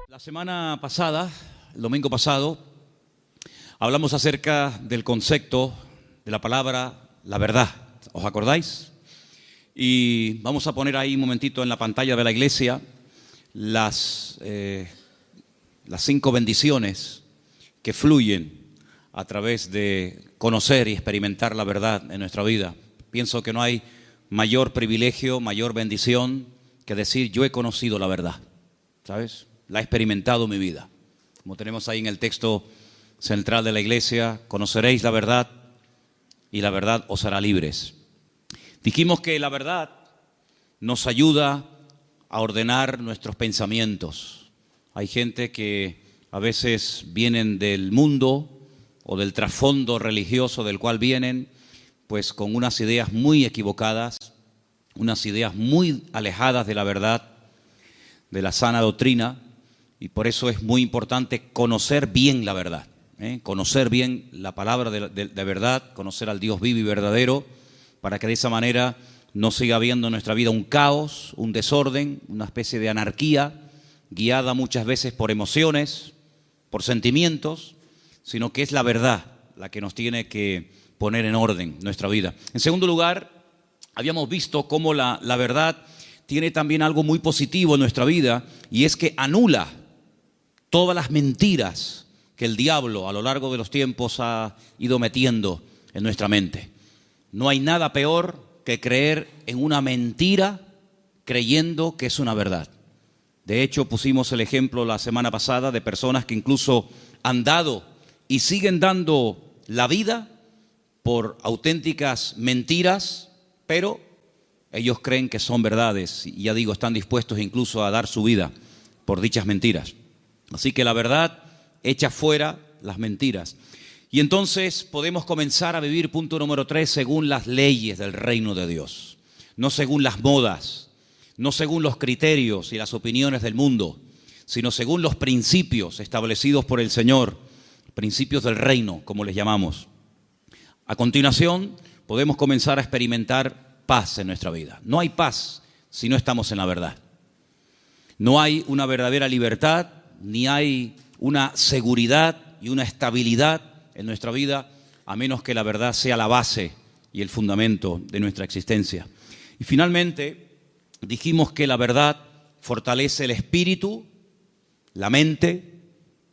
La semana pasada, el domingo pasado, hablamos acerca del concepto de la palabra la verdad. ¿Os acordáis? Y vamos a poner ahí un momentito en la pantalla de la iglesia las 5 bendiciones que fluyen a través de conocer y experimentar la verdad en nuestra vida. Pienso que no hay mayor privilegio, mayor bendición que decir yo he conocido la verdad, ¿sabes? La he experimentado en mi vida. Como tenemos ahí en el texto central de la iglesia, conoceréis la verdad y la verdad os hará libres. Dijimos que la verdad nos ayuda a ordenar nuestros pensamientos. Hay gente que a veces vienen del mundo o del trasfondo religioso del cual vienen, pues con unas ideas muy equivocadas, unas ideas muy alejadas de la verdad, de la sana doctrina. Y por eso es muy importante conocer bien la verdad, conocer bien la palabra de verdad, conocer al Dios vivo y verdadero, para que de esa manera no siga habiendo en nuestra vida un caos, un desorden, una especie de anarquía, guiada muchas veces por emociones, por sentimientos, sino que es la verdad la que nos tiene que poner en orden nuestra vida. En segundo lugar, habíamos visto cómo la verdad tiene también algo muy positivo en nuestra vida, y es que anula todas las mentiras que el diablo a lo largo de los tiempos ha ido metiendo en nuestra mente. No hay nada peor que creer en una mentira creyendo que es una verdad. De hecho, pusimos el ejemplo la semana pasada de personas que incluso han dado y siguen dando la vida por auténticas mentiras, pero ellos creen que son verdades y ya digo, están dispuestos incluso a dar su vida por dichas mentiras. Así que la verdad echa fuera las mentiras. Y entonces podemos comenzar a vivir, punto número 3, según las leyes del reino de Dios. No según las modas, no según los criterios y las opiniones del mundo, sino según los principios establecidos por el Señor, principios del reino, como les llamamos. A continuación, podemos comenzar a experimentar paz en nuestra vida. No hay paz si no estamos en la verdad. No hay una verdadera libertad, ni hay una seguridad y una estabilidad en nuestra vida, a menos que la verdad sea la base y el fundamento de nuestra existencia. Y finalmente, dijimos que la verdad fortalece el espíritu, la mente,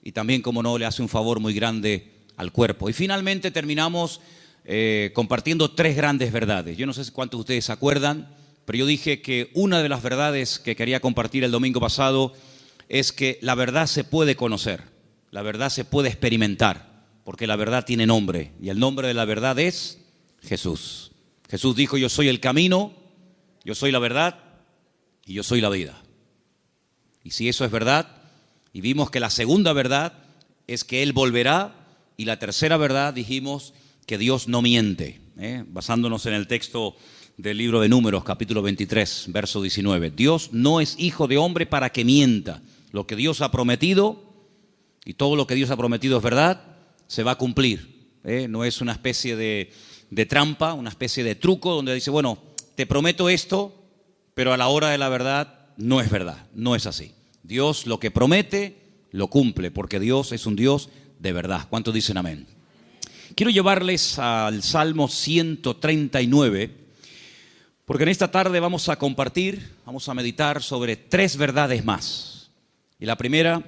y también, como no, le hace un favor muy grande al cuerpo. Y finalmente terminamos compartiendo 3 grandes verdades. Yo no sé cuántos de ustedes se acuerdan, pero yo dije que una de las verdades que quería compartir el domingo pasado es que la verdad se puede conocer, la verdad se puede experimentar, porque la verdad tiene nombre, y el nombre de la verdad es Jesús. Jesús dijo, yo soy el camino, yo soy la verdad y yo soy la vida. Y si eso es verdad, y vimos que la segunda verdad es que Él volverá, y la tercera verdad dijimos que Dios no miente, basándonos en el texto del libro de Números, capítulo 23, verso 19. Dios no es hijo de hombre para que mienta. Lo que Dios ha prometido, y todo lo que Dios ha prometido es verdad, se va a cumplir. No es una especie de trampa, una especie de truco donde dice, bueno, te prometo esto, pero a la hora de la verdad no es verdad, no es así. Dios lo que promete, lo cumple, porque Dios es un Dios de verdad. ¿Cuántos dicen amén? Quiero llevarles al Salmo 139, porque en esta tarde vamos a compartir, vamos a meditar sobre 3 verdades más. Y la primera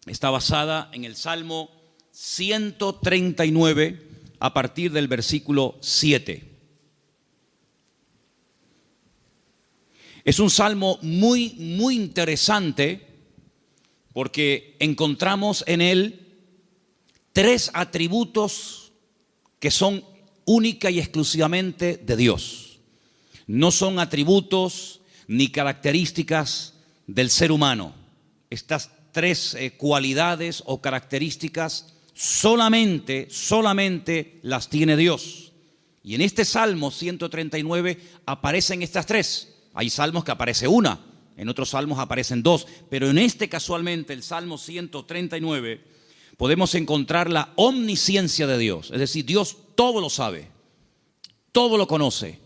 está basada en el Salmo 139 a partir del versículo 7. Es un salmo muy, muy interesante porque encontramos en él 3 atributos que son única y exclusivamente de Dios. No son atributos ni características del ser humano. Estas 3 cualidades o características solamente las tiene Dios. Y en este Salmo 139 aparecen estas 3. Hay salmos que aparece una, en otros salmos aparecen 2, pero en este casualmente, el Salmo 139, podemos encontrar la omnisciencia de Dios. Es decir, Dios todo lo sabe, todo lo conoce,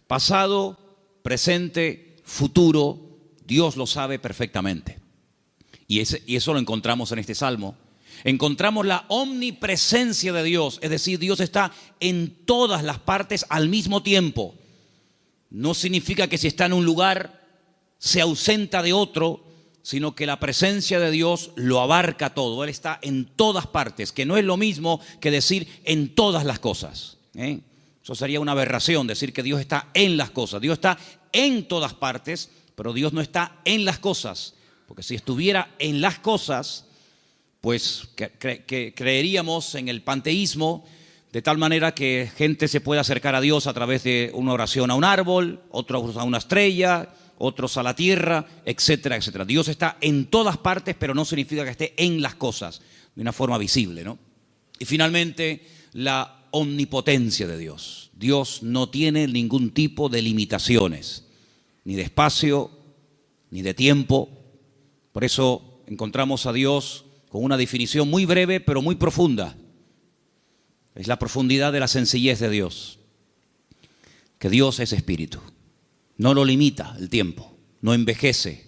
pasado, presente, futuro, Dios lo sabe perfectamente. Y eso lo encontramos en este salmo. Encontramos la omnipresencia de Dios, es decir, Dios está en todas las partes al mismo tiempo. No significa que si está en un lugar se ausenta de otro, sino que la presencia de Dios lo abarca todo. Él está en todas partes, que no es lo mismo que decir en todas las cosas. Eso sería una aberración, decir que Dios está en las cosas. Dios está en todas partes, pero Dios no está en las cosas. Porque si estuviera en las cosas, pues que creeríamos en el panteísmo, de tal manera que gente se puede acercar a Dios a través de una oración a un árbol, otros a una estrella, otros a la tierra, etcétera, etcétera. Dios está en todas partes, pero no significa que esté en las cosas, de una forma visible, ¿no? Y finalmente, la omnipotencia de Dios. Dios no tiene ningún tipo de limitaciones, ni de espacio, ni de tiempo. Por eso encontramos a Dios con una definición muy breve, pero muy profunda. Es la profundidad de la sencillez de Dios. Que Dios es espíritu. No lo limita el tiempo, no envejece,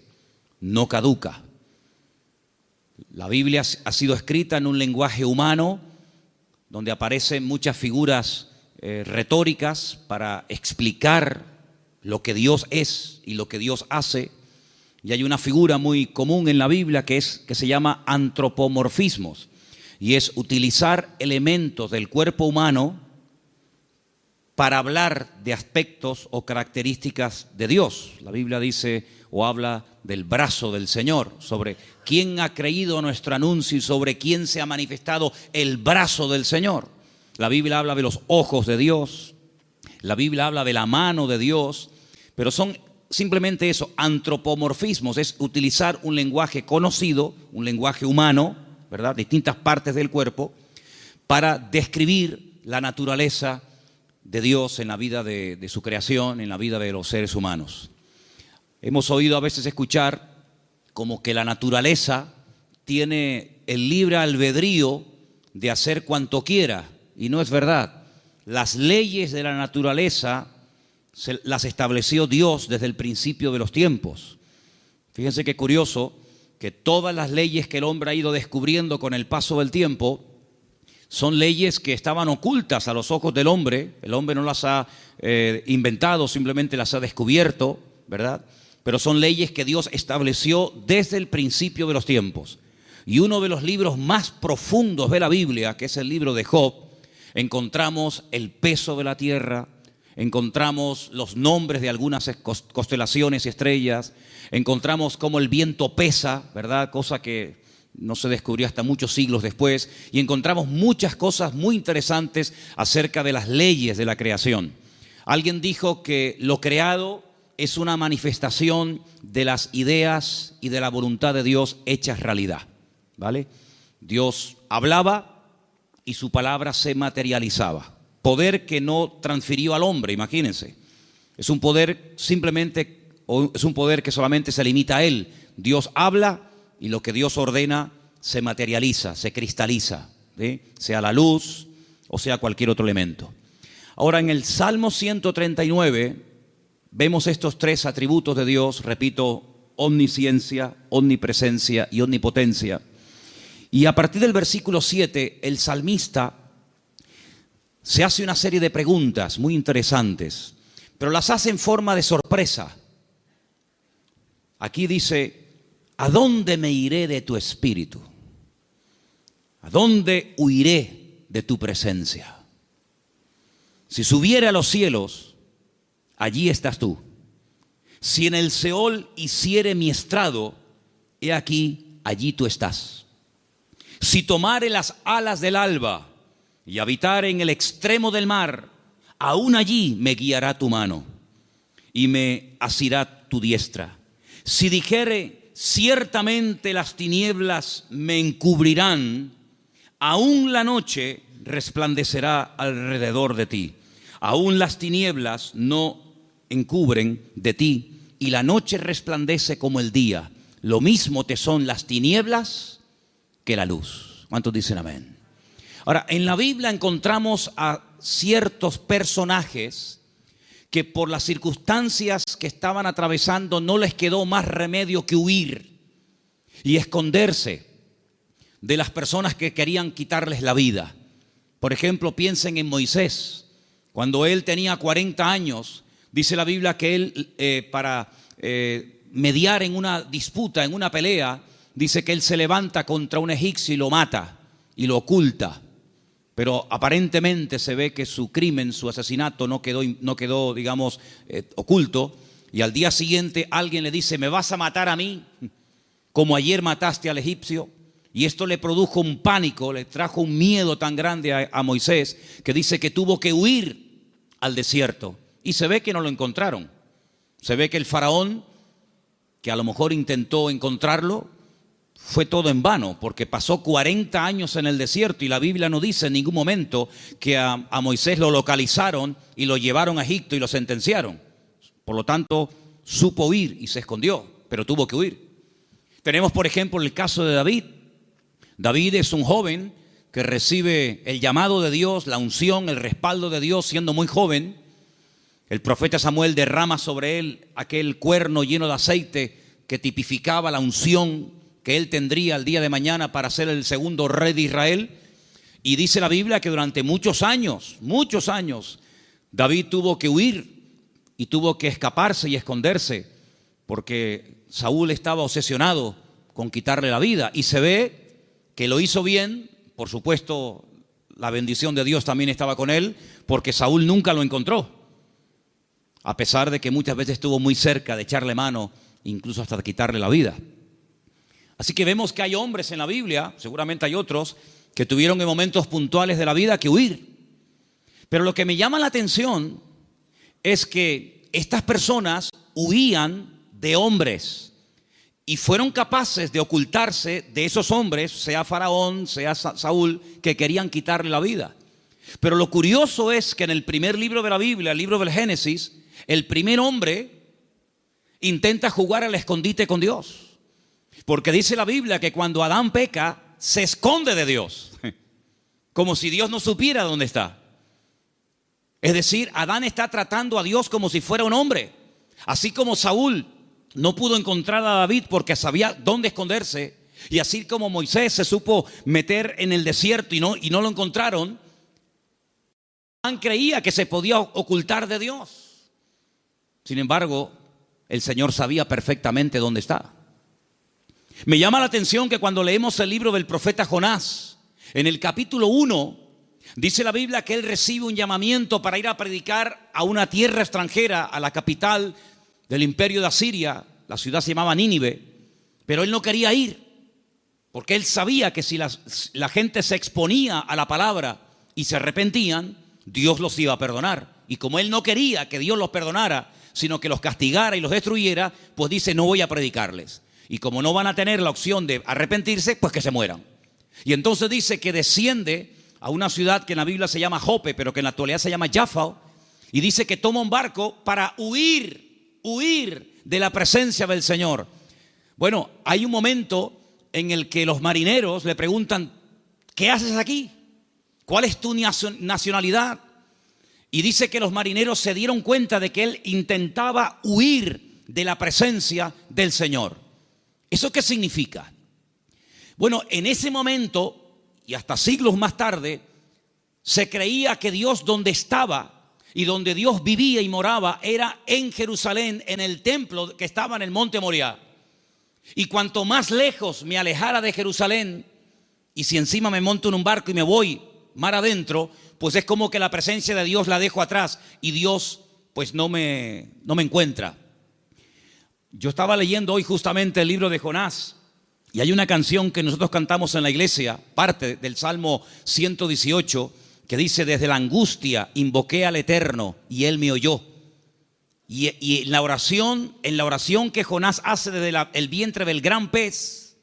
no caduca. La Biblia ha sido escrita en un lenguaje humano, donde aparecen muchas figuras retóricas para explicar lo que Dios es y lo que Dios hace. Y hay una figura muy común en la Biblia que se llama antropomorfismos, y es utilizar elementos del cuerpo humano para hablar de aspectos o características de Dios. La Biblia dice o habla del brazo del Señor, sobre quién ha creído nuestro anuncio y sobre quién se ha manifestado el brazo del Señor. La Biblia habla de los ojos de Dios, la Biblia habla de la mano de Dios, pero son simplemente eso, antropomorfismos, es utilizar un lenguaje conocido, un lenguaje humano, ¿verdad?, distintas partes del cuerpo, para describir la naturaleza de Dios en la vida de su creación, en la vida de los seres humanos. Hemos oído a veces escuchar como que la naturaleza tiene el libre albedrío de hacer cuanto quiera, y no es verdad. Las leyes de la naturaleza las estableció Dios desde el principio de los tiempos. Fíjense qué curioso que todas las leyes que el hombre ha ido descubriendo con el paso del tiempo son leyes que estaban ocultas a los ojos del hombre. El hombre no las ha inventado, simplemente las ha descubierto, ¿verdad? Pero son leyes que Dios estableció desde el principio de los tiempos. Y uno de los libros más profundos de la Biblia, que es el libro de Job, encontramos el peso de la tierra, encontramos los nombres de algunas constelaciones y estrellas, encontramos cómo el viento pesa, ¿verdad? Cosa que no se descubrió hasta muchos siglos después, y encontramos muchas cosas muy interesantes acerca de las leyes de la creación. Alguien dijo que lo creado es una manifestación de las ideas y de la voluntad de Dios hechas realidad, ¿vale? Dios hablaba y su palabra se materializaba. Poder que no transfirió al hombre, imagínense. Es un poder simplemente, o es un poder que solamente se limita a él. Dios habla y lo que Dios ordena se materializa, se cristaliza, ¿sí? Sea la luz o sea cualquier otro elemento. Ahora, en el Salmo 139 vemos estos tres atributos de Dios, repito, omnisciencia, omnipresencia y omnipotencia. Y a partir del versículo 7, el salmista se hace una serie de preguntas muy interesantes, pero las hace en forma de sorpresa. Aquí dice: ¿a dónde me iré de tu espíritu? ¿A dónde huiré de tu presencia? Si subiere a los cielos, allí estás tú. Si en el Seol hiciere mi estrado, he aquí, allí tú estás. Si tomare las alas del alba y habitar en el extremo del mar, aún allí me guiará tu mano y me asirá tu diestra. Si dijere, ciertamente las tinieblas me encubrirán, aún la noche resplandecerá alrededor de ti. Aún las tinieblas no encubren de ti, y la noche resplandece como el día. Lo mismo te son las tinieblas que la luz. ¿Cuántos dicen amén? Ahora, en la Biblia encontramos a ciertos personajes que por las circunstancias que estaban atravesando no les quedó más remedio que huir y esconderse de las personas que querían quitarles la vida. Por ejemplo, piensen en Moisés. Cuando él tenía 40 años, dice la Biblia que él para mediar en una disputa, en una pelea, dice que él se levanta contra un egipcio y lo mata y lo oculta. Pero aparentemente se ve que su crimen, su asesinato no quedó, digamos, oculto. Y al día siguiente alguien le dice: ¿me vas a matar a mí como ayer mataste al egipcio? Y esto le produjo un pánico, le trajo un miedo tan grande a Moisés, que dice que tuvo que huir al desierto. Y se ve que no lo encontraron. Se ve que el faraón, que a lo mejor intentó encontrarlo, fue todo en vano, porque pasó 40 años en el desierto y la Biblia no dice en ningún momento que a Moisés lo localizaron y lo llevaron a Egipto y lo sentenciaron. Por lo tanto, supo huir y se escondió, pero tuvo que huir. Tenemos, por ejemplo, el caso de David. David es un joven que recibe el llamado de Dios, la unción, el respaldo de Dios siendo muy joven. El profeta Samuel derrama sobre él aquel cuerno lleno de aceite que tipificaba la unción que él tendría el día de mañana para ser el segundo rey de Israel. Y dice la Biblia que durante muchos años, David tuvo que huir y tuvo que escaparse y esconderse, porque Saúl estaba obsesionado con quitarle la vida. Y se ve que lo hizo bien, por supuesto, la bendición de Dios también estaba con él, porque Saúl nunca lo encontró, a pesar de que muchas veces estuvo muy cerca de echarle mano, incluso hasta de quitarle la vida. Así que vemos que hay hombres en la Biblia, seguramente hay otros, que tuvieron en momentos puntuales de la vida que huir. Pero lo que me llama la atención es que estas personas huían de hombres y fueron capaces de ocultarse de esos hombres, sea Faraón, sea Saúl, que querían quitarle la vida. Pero lo curioso es que en el primer libro de la Biblia, el libro del Génesis, el primer hombre intenta jugar al escondite con Dios. Porque dice la Biblia que cuando Adán peca, se esconde de Dios, como si Dios no supiera dónde está. Es decir, Adán está tratando a Dios como si fuera un hombre. Así como Saúl no pudo encontrar a David porque sabía dónde esconderse, y así como Moisés se supo meter en el desierto y no lo encontraron, Adán creía que se podía ocultar de Dios. Sin embargo, el Señor sabía perfectamente dónde está. Me llama la atención que cuando leemos el libro del profeta Jonás, en el capítulo 1, dice la Biblia que él recibe un llamamiento para ir a predicar a una tierra extranjera, a la capital del imperio de Asiria. La ciudad se llamaba Nínive, pero él no quería ir, porque él sabía que si la gente se exponía a la palabra y se arrepentían, Dios los iba a perdonar. Y como él no quería que Dios los perdonara, sino que los castigara y los destruyera, pues dice: no voy a predicarles. Y como no van a tener la opción de arrepentirse, pues que se mueran. Y entonces dice que desciende a una ciudad que en la Biblia se llama Jope, pero que en la actualidad se llama Jaffa, y dice que toma un barco para huir de la presencia del Señor. Bueno, hay un momento en el que los marineros le preguntan: ¿qué haces aquí? ¿Cuál es tu nacionalidad? Y dice que los marineros se dieron cuenta de que él intentaba huir de la presencia del Señor. ¿Eso qué significa? Bueno, en ese momento, y hasta siglos más tarde, se creía que Dios donde estaba y donde Dios vivía y moraba era en Jerusalén, en el templo que estaba en el monte Moriah. Y cuanto más lejos me alejara de Jerusalén, y si encima me monto en un barco y me voy mar adentro, pues es como que la presencia de Dios la dejo atrás y Dios pues no me encuentra. Yo estaba leyendo hoy justamente el libro de Jonás y hay una canción que nosotros cantamos en la iglesia, parte del Salmo 118, que dice: desde la angustia invoqué al Eterno y Él me oyó. Y en la oración que Jonás hace desde el vientre del gran pez,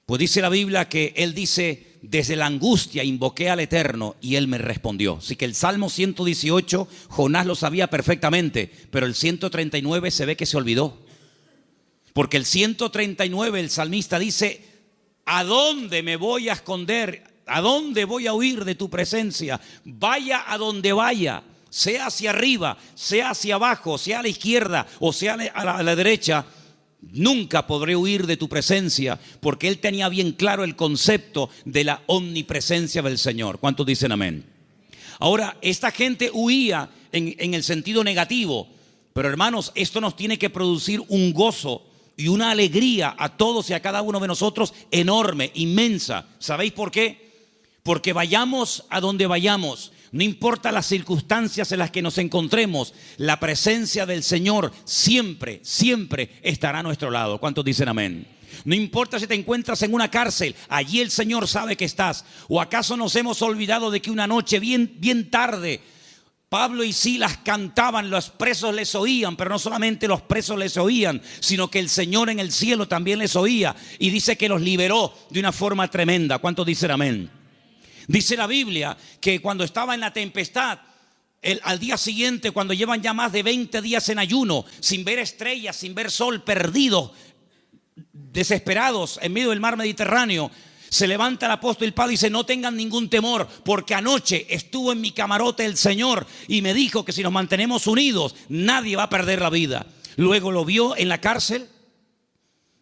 pues dice la Biblia que él dice: desde la angustia invoqué al Eterno y Él me respondió. Así que el Salmo 118 Jonás lo sabía perfectamente, pero el 139 se ve que se olvidó. Porque el 139 el salmista dice: ¿a dónde me voy a esconder? ¿A dónde voy a huir de tu presencia? Vaya a donde vaya, sea hacia arriba, sea hacia abajo, sea a la izquierda o sea a la derecha, nunca podré huir de tu presencia, porque él tenía bien claro el concepto de la omnipresencia del Señor. ¿Cuántos dicen amén? Ahora, esta gente huía en el sentido negativo, pero hermanos, esto nos tiene que producir un gozo y una alegría a todos y a cada uno de nosotros enorme, inmensa. ¿Sabéis por qué? Porque vayamos a donde vayamos, no importa las circunstancias en las que nos encontremos, la presencia del Señor siempre, siempre estará a nuestro lado. ¿Cuántos dicen amén? No importa si te encuentras en una cárcel, allí el Señor sabe que estás. ¿O acaso nos hemos olvidado de que una noche bien tarde Pablo y Silas cantaban, los presos les oían, pero no solamente los presos les oían, sino que el Señor en el cielo también les oía, y dice que los liberó de una forma tremenda? ¿Cuántos dicen amén? Dice la Biblia que cuando estaba en la tempestad, al día siguiente, cuando llevan ya más de 20 días en ayuno, sin ver estrellas, sin ver sol, perdidos, desesperados en medio del mar Mediterráneo, se levanta el apóstol Pablo y dice: no tengan ningún temor, porque anoche estuvo en mi camarote el Señor y me dijo que si nos mantenemos unidos, nadie va a perder la vida. Luego lo vio en la cárcel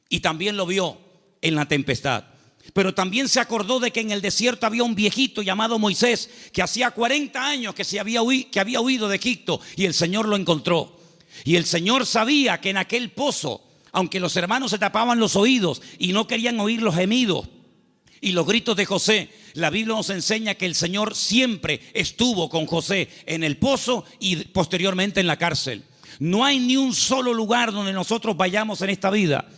y también lo vio en la tempestad. Pero también se acordó de que en el desierto había un viejito llamado Moisés, que hacía 40 años que había huido de Egipto, y el Señor lo encontró. Y el Señor sabía que en aquel pozo, aunque los hermanos se tapaban los oídos y no querían oír los gemidos y los gritos de José, la Biblia nos enseña que el Señor siempre estuvo con José en el pozo y posteriormente en la cárcel. No hay ni un solo lugar donde nosotros vayamos en esta vida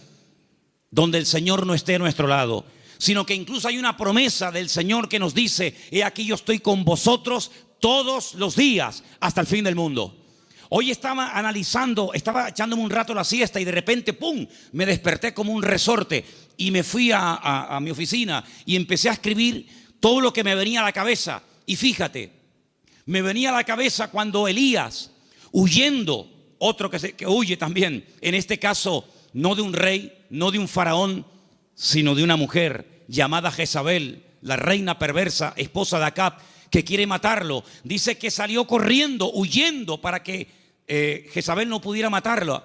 donde el Señor no esté a nuestro lado, sino que incluso hay una promesa del Señor que nos dice: he aquí yo estoy con vosotros todos los días hasta el fin del mundo. Hoy estaba analizando, estaba echándome un rato la siesta y de repente, ¡pum!, me desperté como un resorte y me fui a mi oficina y empecé a escribir todo lo que me venía a la cabeza. Y fíjate, me venía a la cabeza cuando Elías, huyendo, otro que huye también, en este caso no de un rey, no de un faraón, sino de una mujer llamada Jezabel, la reina perversa, esposa de Acab, que quiere matarlo. Dice que salió corriendo, huyendo para que Jezabel no pudiera matarlo.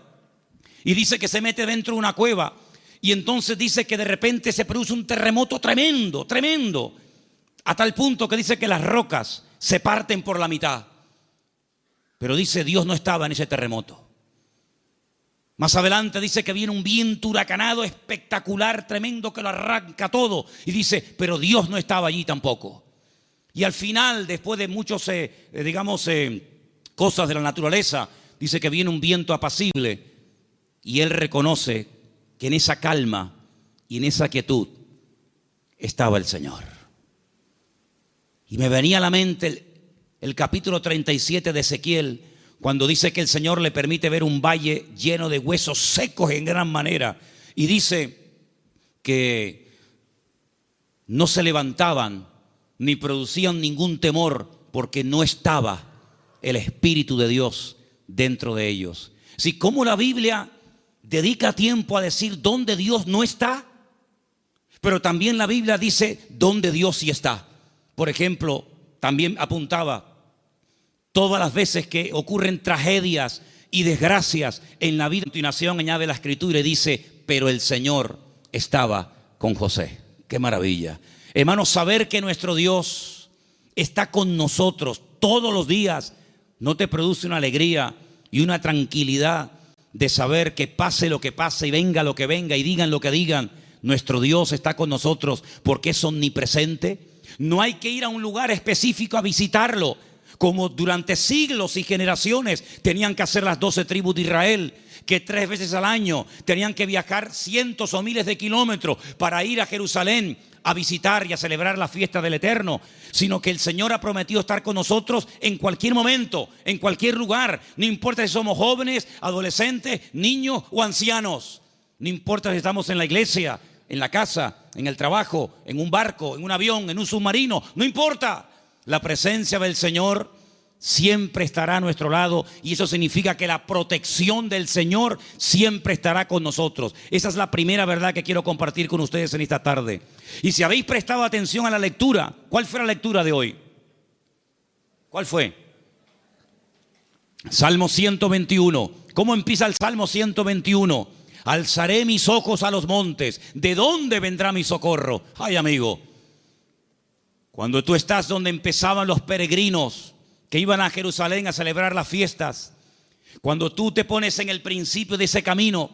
Y dice que se mete dentro de una cueva. Y entonces dice que de repente se produce un terremoto tremendo, tremendo, a tal punto que dice que las rocas se parten por la mitad. Pero dice, Dios no estaba en ese terremoto. Más adelante dice que viene un viento huracanado espectacular, tremendo, que lo arranca todo. Y dice, pero Dios no estaba allí tampoco. Y al final, después de muchos, cosas de la naturaleza, dice que viene un viento apacible. Y él reconoce que en esa calma y en esa quietud estaba el Señor. Y me venía a la mente el capítulo 37 de Ezequiel, cuando dice que el Señor le permite ver un valle lleno de huesos secos en gran manera. Y dice que no se levantaban ni producían ningún temor, porque no estaba el Espíritu de Dios dentro de ellos. Si como la Biblia dedica tiempo a decir dónde Dios no está, pero también la Biblia dice dónde Dios sí está. Por ejemplo, también apuntaba todas las veces que ocurren tragedias y desgracias en la vida. A continuación añade la Escritura y dice, pero el Señor estaba con José. ¡Qué maravilla! Hermanos, saber que nuestro Dios está con nosotros todos los días, ¿no te produce una alegría y una tranquilidad de saber que pase lo que pase y venga lo que venga y digan lo que digan, nuestro Dios está con nosotros porque es omnipresente? No hay que ir a un lugar específico a visitarlo, como durante siglos y generaciones tenían que hacer las 12 tribus de Israel, que 3 veces al año tenían que viajar cientos o miles de kilómetros para ir a Jerusalén a visitar y a celebrar la fiesta del Eterno, sino que el Señor ha prometido estar con nosotros en cualquier momento, en cualquier lugar. No importa si somos jóvenes, adolescentes, niños o ancianos. No importa si estamos en la iglesia, en la casa, en el trabajo, en un barco, en un avión, en un submarino. No importa. La presencia del Señor siempre estará a nuestro lado, y eso significa que la protección del Señor siempre estará con nosotros. Esa es la primera verdad que quiero compartir con ustedes en esta tarde. Y si habéis prestado atención a la lectura, ¿cuál fue la lectura de hoy? ¿Cuál fue? Salmo 121. ¿Cómo empieza el Salmo 121? Alzaré mis ojos a los montes. ¿De dónde vendrá mi socorro? Ay, amigo, cuando tú estás donde empezaban los peregrinos que iban a Jerusalén a celebrar las fiestas, cuando tú te pones en el principio de ese camino,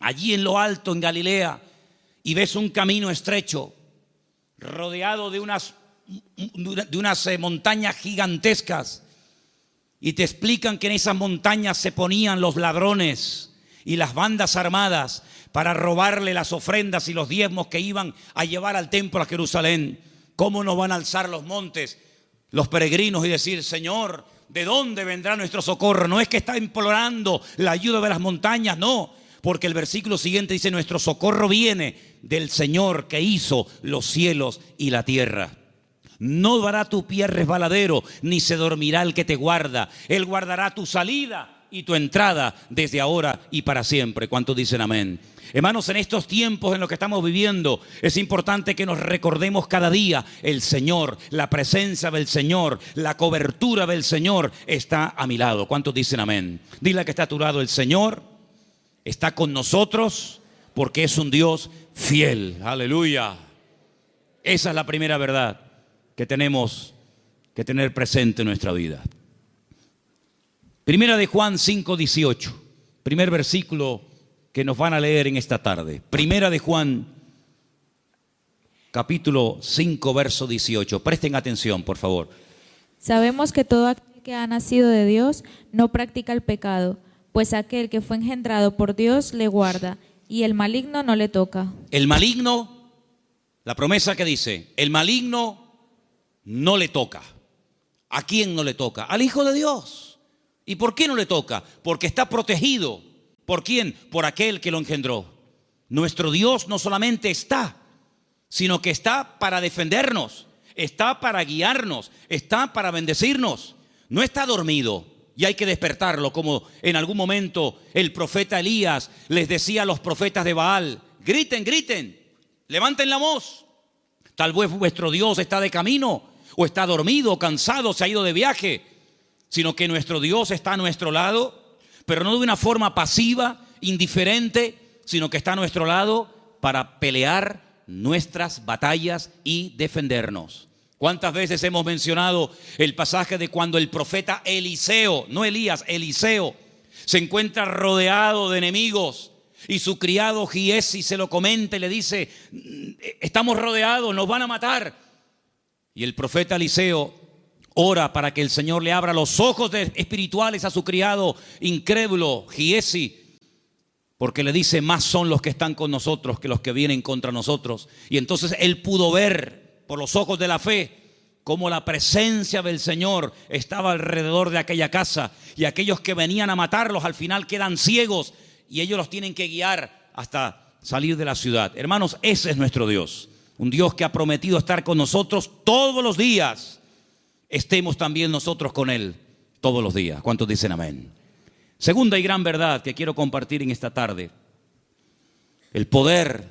allí en lo alto, en Galilea, y ves un camino estrecho, rodeado de unas montañas gigantescas, y te explican que en esas montañas se ponían los ladrones y las bandas armadas para robarle las ofrendas y los diezmos que iban a llevar al templo a Jerusalén. ¿Cómo nos van a alzar los montes los peregrinos y decir: Señor, ¿de dónde vendrá nuestro socorro? No es que está implorando la ayuda de las montañas, no, porque el versículo siguiente dice: nuestro socorro viene del Señor que hizo los cielos y la tierra. No dará tu pie resbaladero, ni se dormirá el que te guarda. Él guardará tu salida y tu entrada desde ahora y para siempre. ¿Cuántos dicen amén? Hermanos, en estos tiempos en los que estamos viviendo, es importante que nos recordemos cada día: el Señor, la presencia del Señor, la cobertura del Señor está a mi lado. ¿Cuántos dicen amén? Dile que está a tu lado: el Señor está con nosotros porque es un Dios fiel. Aleluya. Esa es la primera verdad que tenemos que tener presente en nuestra vida. Primera de Juan 5:18, primer versículo que nos van a leer en esta tarde. Primera de Juan, capítulo 5, verso 18. Presten atención, por favor. Sabemos que todo aquel que ha nacido de Dios no practica el pecado, pues aquel que fue engendrado por Dios le guarda, y el maligno no le toca. El maligno, la promesa que dice, el maligno no le toca. ¿A quién no le toca? Al Hijo de Dios. ¿Y por qué no le toca? Porque está protegido. ¿Por quién? Por aquel que lo engendró. Nuestro Dios no solamente está, sino que está para defendernos, está para guiarnos, está para bendecirnos. No está dormido y hay que despertarlo, como en algún momento el profeta Elías les decía a los profetas de Baal: griten, griten, levanten la voz. Tal vez vuestro Dios está de camino, o está dormido, o cansado, se ha ido de viaje. Sino que nuestro Dios está a nuestro lado, pero no de una forma pasiva, indiferente, sino que está a nuestro lado para pelear nuestras batallas y defendernos. ¿Cuántas veces hemos mencionado el pasaje de cuando el profeta Eliseo, no Elías, Eliseo, se encuentra rodeado de enemigos y su criado Giesi se lo comenta y le dice: estamos rodeados, nos van a matar? Y el profeta Eliseo ora para que el Señor le abra los ojos espirituales a su criado incrédulo Giesi, porque le dice: más son los que están con nosotros que los que vienen contra nosotros. Y entonces él pudo ver por los ojos de la fe cómo la presencia del Señor estaba alrededor de aquella casa, y aquellos que venían a matarlos al final quedan ciegos y ellos los tienen que guiar hasta salir de la ciudad. Hermanos, ese es nuestro Dios, un Dios que ha prometido estar con nosotros todos los días. Estemos también nosotros con Él todos los días. ¿Cuántos dicen amén? Segunda y gran verdad que quiero compartir en esta tarde: el poder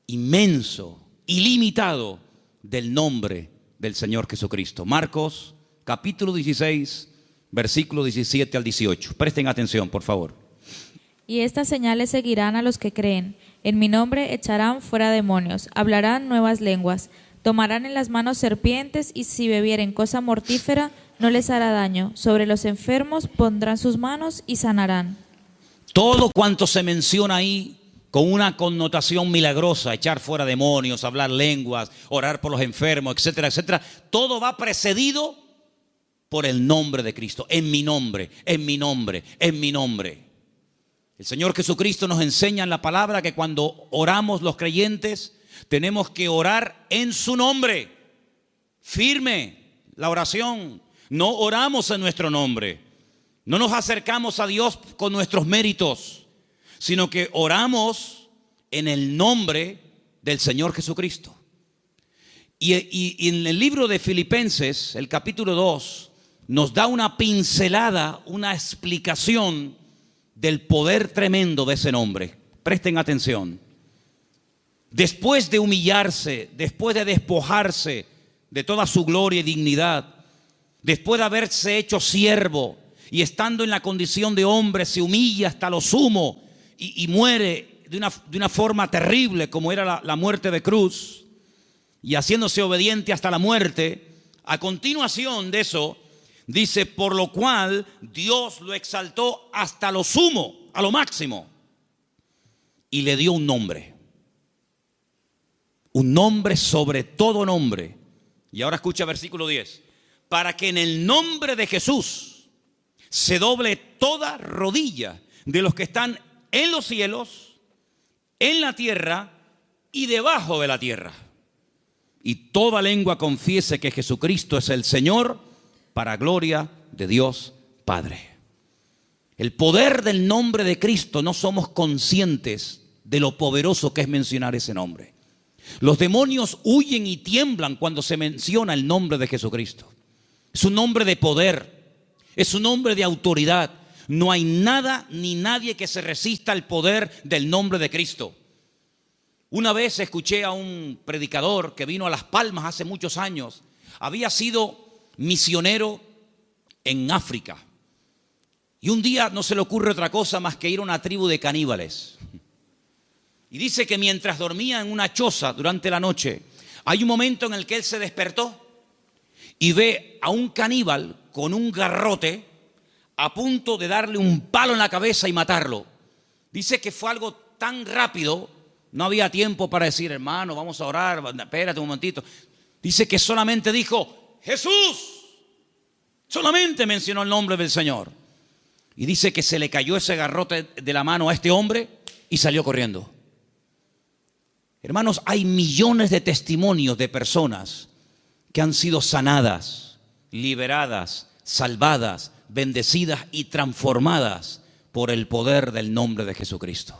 inmenso, ilimitado del nombre del Señor Jesucristo. Marcos capítulo 16, versículo 17 al 18. Presten atención, por favor. Y estas señales seguirán a los que creen. En mi nombre echarán fuera demonios, hablarán nuevas lenguas, tomarán en las manos serpientes, y si bebieren cosa mortífera no les hará daño. Sobre los enfermos pondrán sus manos y sanarán. Todo cuanto se menciona ahí con una connotación milagrosa: echar fuera demonios, hablar lenguas, orar por los enfermos, etcétera, etcétera, todo va precedido por el nombre de Cristo. En mi nombre, en mi nombre, en mi nombre. El Señor Jesucristo nos enseña en la palabra que cuando oramos los creyentes tenemos que orar en su nombre. Firme la oración. No oramos en nuestro nombre. No nos acercamos a Dios con nuestros méritos, sino que oramos en el nombre del Señor Jesucristo. Y en el libro de Filipenses, el capítulo 2, nos da una pincelada, una explicación del poder tremendo de ese nombre. Presten atención. Después de humillarse, después de despojarse de toda su gloria y dignidad, después de haberse hecho siervo y estando en la condición de hombre se humilla hasta lo sumo y muere de una forma terrible como era la muerte de cruz, y haciéndose obediente hasta la muerte. A continuación de eso dice: por lo cual Dios lo exaltó hasta lo sumo, a lo máximo, y le dio un nombre sobre todo nombre. Y ahora escucha versículo 10: para que en el nombre de Jesús se doble toda rodilla de los que están en los cielos, en la tierra y debajo de la tierra, y toda lengua confiese que Jesucristo es el Señor, para gloria de Dios Padre. El poder del nombre de Cristo, no somos conscientes de lo poderoso que es mencionar ese nombre. Los demonios huyen y tiemblan cuando se menciona el nombre de Jesucristo. Es un nombre de poder, es un nombre de autoridad. No hay nada ni nadie que se resista al poder del nombre de Cristo. Una vez escuché a un predicador que vino a Las Palmas hace muchos años. Había sido misionero en África. Y un día no se le ocurre otra cosa más que ir a una tribu de caníbales. Y dice que mientras dormía en una choza durante la noche, hay un momento en el que él se despertó y ve a un caníbal con un garrote a punto de darle un palo en la cabeza y matarlo. Dice que fue algo tan rápido, no había tiempo para decir: hermano, vamos a orar, espérate un momentito. Dice que solamente dijo: Jesús. Solamente mencionó el nombre del Señor. Y dice que se le cayó ese garrote de la mano a este hombre y salió corriendo. Hermanos, hay millones de testimonios de personas que han sido sanadas, liberadas, salvadas, bendecidas y transformadas por el poder del nombre de Jesucristo.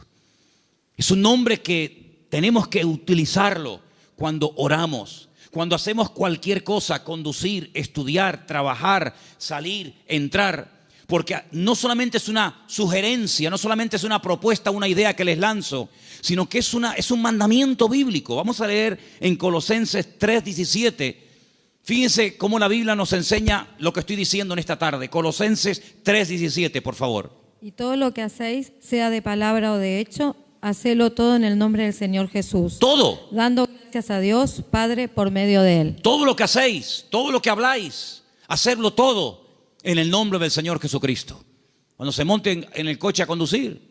Es un nombre que tenemos que utilizarlo cuando oramos, cuando hacemos cualquier cosa: conducir, estudiar, trabajar, salir, entrar. Porque no solamente es una sugerencia, no solamente es una propuesta, una idea que les lanzo, sino que es un mandamiento bíblico. Vamos a leer en Colosenses 3:17. Fíjense cómo la Biblia nos enseña lo que estoy diciendo en esta tarde. Colosenses 3:17, por favor. Y todo lo que hacéis, sea de palabra o de hecho, hacelo todo en el nombre del Señor Jesús. Todo. Dando gracias a Dios Padre por medio de Él. Todo lo que hacéis, todo lo que habláis, hacerlo todo en el nombre del Señor Jesucristo. Cuando se monten en el coche a conducir: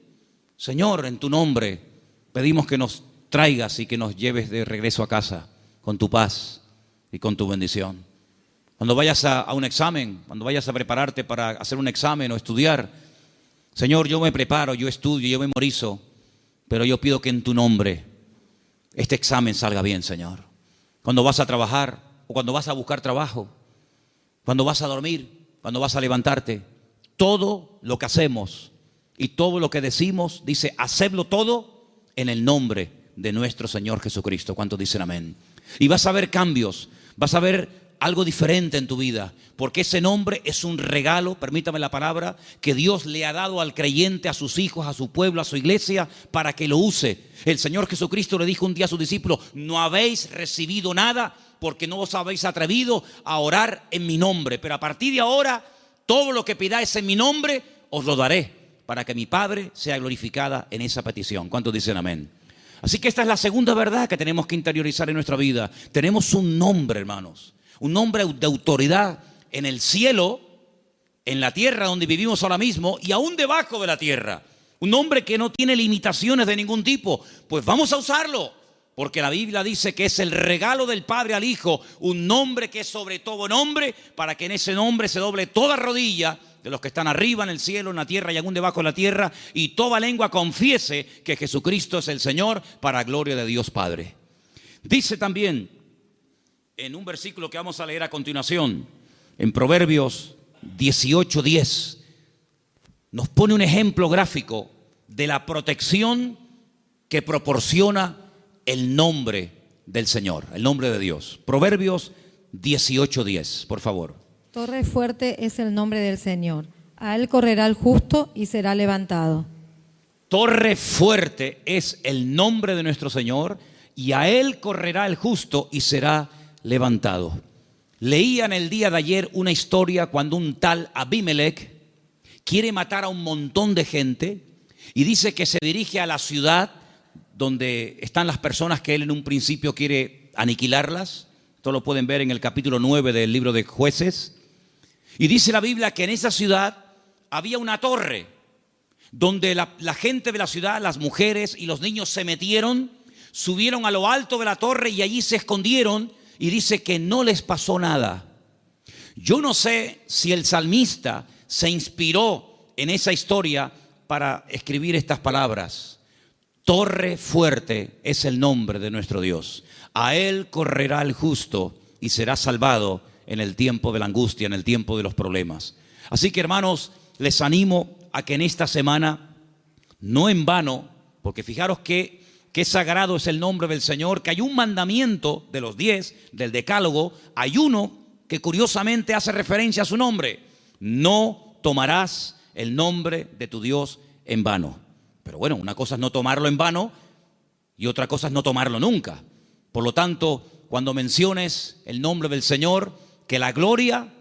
Señor, en tu nombre pedimos que nos traigas y que nos lleves de regreso a casa con tu paz y con tu bendición. Cuando vayas a un examen, cuando vayas a prepararte para hacer un examen o estudiar: Señor, yo me preparo, yo estudio, yo memorizo, pero yo pido que en tu nombre este examen salga bien, Señor. Cuando vas a trabajar o cuando vas a buscar trabajo, cuando vas a dormir, cuando vas a levantarte, todo lo que hacemos y todo lo que decimos, dice: hacedlo todo en el nombre de nuestro Señor Jesucristo. ¿Cuántos dicen amén? Y vas a ver cambios, vas a ver algo diferente en tu vida, porque ese nombre es un regalo, permítame la palabra, que Dios le ha dado al creyente, a sus hijos, a su pueblo, a su iglesia, para que lo use. El Señor Jesucristo le dijo un día a sus discípulos: no habéis recibido nada porque no os habéis atrevido a orar en mi nombre, pero a partir de ahora todo lo que pidáis en mi nombre os lo daré, para que mi Padre sea glorificada en esa petición. ¿Cuántos dicen amén? Así que esta es la segunda verdad que tenemos que interiorizar en nuestra vida. Tenemos un nombre, hermanos, un nombre de autoridad en el cielo, en la tierra donde vivimos ahora mismo y aún debajo de la tierra. Un nombre que no tiene limitaciones de ningún tipo. Pues vamos a usarlo, porque la Biblia dice que es el regalo del Padre al Hijo, un nombre que es sobre todo nombre, para que en ese nombre se doble toda rodilla de los que están arriba en el cielo, en la tierra y aún debajo de la tierra, y toda lengua confiese que Jesucristo es el Señor, para gloria de Dios Padre. Dice también en un versículo que vamos a leer a continuación, en Proverbios 18:10, nos pone un ejemplo gráfico de la protección que proporciona el nombre del Señor, el nombre de Dios. Proverbios 18:10, por favor. Torre fuerte es el nombre del Señor. A Él correrá el justo y será levantado. Torre fuerte es el nombre de nuestro Señor, y a Él correrá el justo y será levantado. Leía en el día de ayer una historia cuando un tal Abimelech quiere matar a un montón de gente y dice que se dirige a la ciudad donde están las personas que él en un principio quiere aniquilarlas. Esto lo pueden ver en el capítulo 9 del libro de Jueces. Y dice la Biblia que en esa ciudad había una torre donde la gente de la ciudad, las mujeres y los niños se metieron, subieron a lo alto de la torre y allí se escondieron, y dice que no les pasó nada. Yo no sé si el salmista se inspiró en esa historia para escribir estas palabras. Torre fuerte es el nombre de nuestro Dios. A él correrá el justo y será salvado en el tiempo de la angustia, en el tiempo de los problemas. Así que, hermanos, les animo a que en esta semana, no en vano, porque fijaros que sagrado es el nombre del Señor, que hay un mandamiento de los 10, del decálogo, hay uno que curiosamente hace referencia a su nombre: no tomarás el nombre de tu Dios en vano. Pero bueno, una cosa es no tomarlo en vano y otra cosa es no tomarlo nunca. Por lo tanto, cuando menciones el nombre del Señor, que la gloria,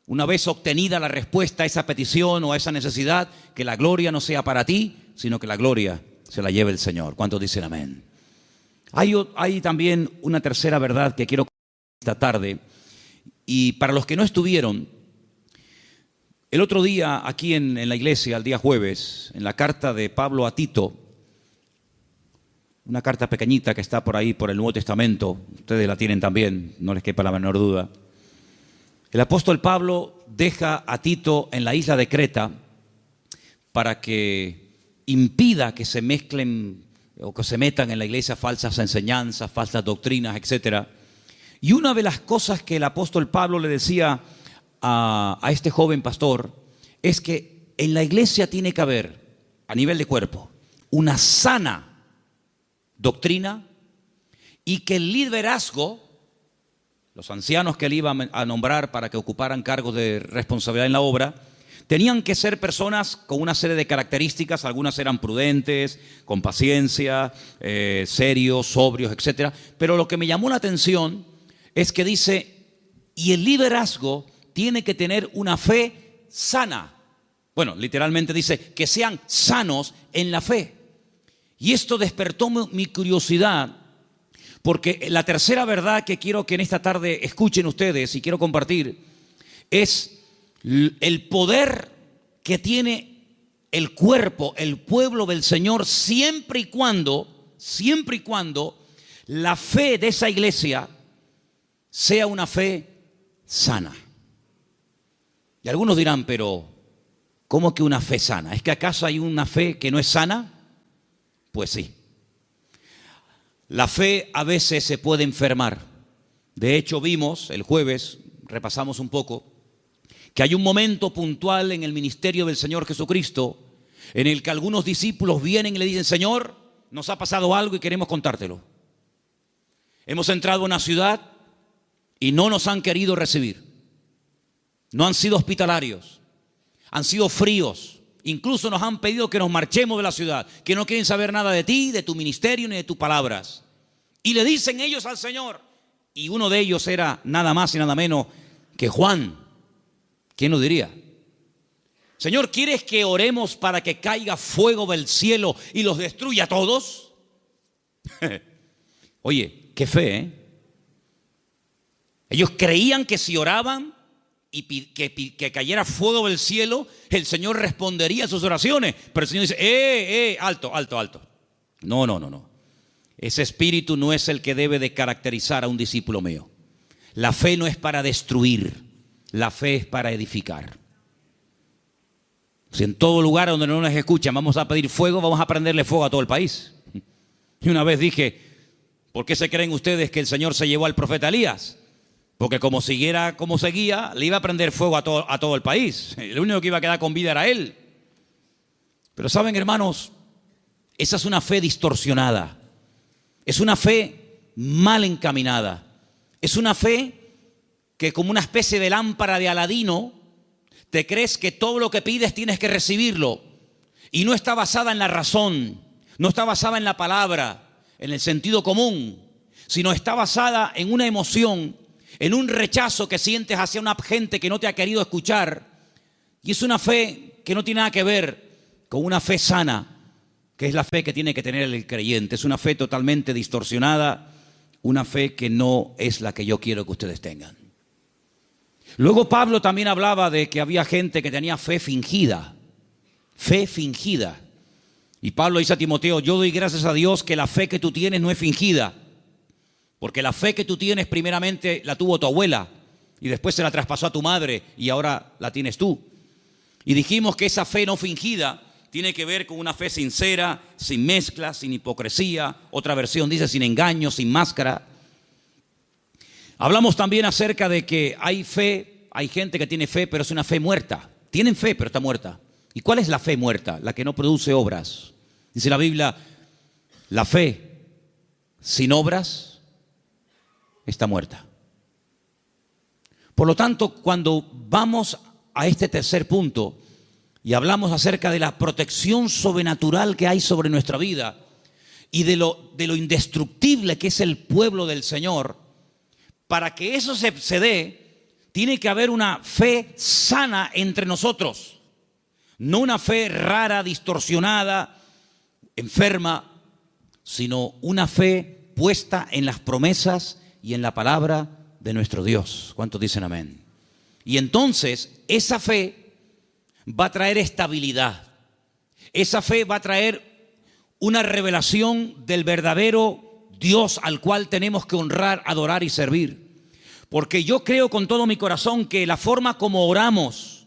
una vez obtenida la respuesta a esa petición o a esa necesidad, que la gloria no sea para ti, sino que la gloria se la lleve el Señor. ¿Cuántos dicen amén? Hay también una tercera verdad que quiero compartir esta tarde. Y para los que no estuvieron, el otro día aquí en la iglesia, el día jueves, en la carta de Pablo a Tito, una carta pequeñita que está por ahí por el Nuevo Testamento, ustedes la tienen también, no les quepa la menor duda. El apóstol Pablo deja a Tito en la isla de Creta para que impida que se mezclen o que se metan en la iglesia falsas enseñanzas, falsas doctrinas, etc. Y una de las cosas que el apóstol Pablo le decía a este joven pastor es que en la iglesia tiene que haber, a nivel de cuerpo, una sana doctrina, y que el liderazgo, los ancianos que él iba a nombrar para que ocuparan cargos de responsabilidad en la obra, tenían que ser personas con una serie de características. Algunas eran prudentes, con paciencia, serios, sobrios, etc. Pero lo que me llamó la atención es que dice, y el liderazgo tiene que tener una fe sana. Bueno, literalmente dice que sean sanos en la fe. Y esto despertó mi curiosidad, porque la tercera verdad que quiero que en esta tarde escuchen ustedes y quiero compartir es el poder que tiene el cuerpo, el pueblo del Señor, siempre y cuando la fe de esa iglesia sea una fe sana. Y algunos dirán, pero ¿cómo que una fe sana? ¿Es que acaso hay una fe que no es sana? Pues sí. La fe a veces se puede enfermar. De hecho, vimos el jueves, repasamos un poco, que hay un momento puntual en el ministerio del Señor Jesucristo en el que algunos discípulos vienen y le dicen: Señor, nos ha pasado algo y queremos contártelo. Hemos entrado a una ciudad y no nos han querido recibir. No han sido hospitalarios, han sido fríos. Incluso nos han pedido que nos marchemos de la ciudad, que no quieren saber nada de ti, de tu ministerio ni de tus palabras. Y le dicen ellos al Señor, y uno de ellos era nada más y nada menos que Juan. ¿Quién lo diría? Señor, ¿quieres que oremos para que caiga fuego del cielo y los destruya a todos? Oye, qué fe, ¿eh? Ellos creían que si oraban y que cayera fuego del cielo, el Señor respondería a sus oraciones. Pero el Señor dice, alto. No. Ese espíritu no es el que debe de caracterizar a un discípulo mío. La fe no es para destruir, la fe es para edificar. Si en todo lugar donde no nos escuchan vamos a pedir fuego, vamos a prenderle fuego a todo el país. Y una vez dije, ¿por qué se creen ustedes que el Señor se llevó al profeta Elías? Porque como siguiera como seguía, le iba a prender fuego a todo el país. El único que iba a quedar con vida era él. Pero saben, hermanos, esa es una fe distorsionada. Es una fe mal encaminada. Es una fe que, como una especie de lámpara de Aladino, te crees que todo lo que pides tienes que recibirlo. Y no está basada en la razón, no está basada en la palabra, en el sentido común, sino está basada en una emoción, en un rechazo que sientes hacia una gente que no te ha querido escuchar. Y es una fe que no tiene nada que ver con una fe sana, que es la fe que tiene que tener el creyente. Es una fe totalmente distorsionada, una fe que no es la que yo quiero que ustedes tengan. Luego Pablo también hablaba de que había gente que tenía fe fingida. Fe fingida. Y Pablo dice a Timoteo, yo doy gracias a Dios que la fe que tú tienes no es fingida. Porque la fe que tú tienes primeramente la tuvo tu abuela y después se la traspasó a tu madre y ahora la tienes tú. Y dijimos que esa fe no fingida tiene que ver con una fe sincera, sin mezcla, sin hipocresía. Otra versión dice sin engaño, sin máscara. Hablamos también acerca de que hay fe, hay gente que tiene fe, pero es una fe muerta. Tienen fe, pero está muerta. ¿Y cuál es la fe muerta? La que no produce obras. Dice la Biblia, la fe sin obras está muerta. Por lo tanto, cuando vamos a este tercer punto y hablamos acerca de la protección sobrenatural que hay sobre nuestra vida y de lo indestructible que es el pueblo del Señor, para que eso se dé, tiene que haber una fe sana entre nosotros. No una fe rara, distorsionada, enferma, sino una fe puesta en las promesas y en la palabra de nuestro Dios. ¿Cuántos dicen amén? Y entonces esa fe va a traer estabilidad. Esa fe va a traer una revelación del verdadero Dios al cual tenemos que honrar, adorar y servir. Porque yo creo con todo mi corazón que la forma como oramos,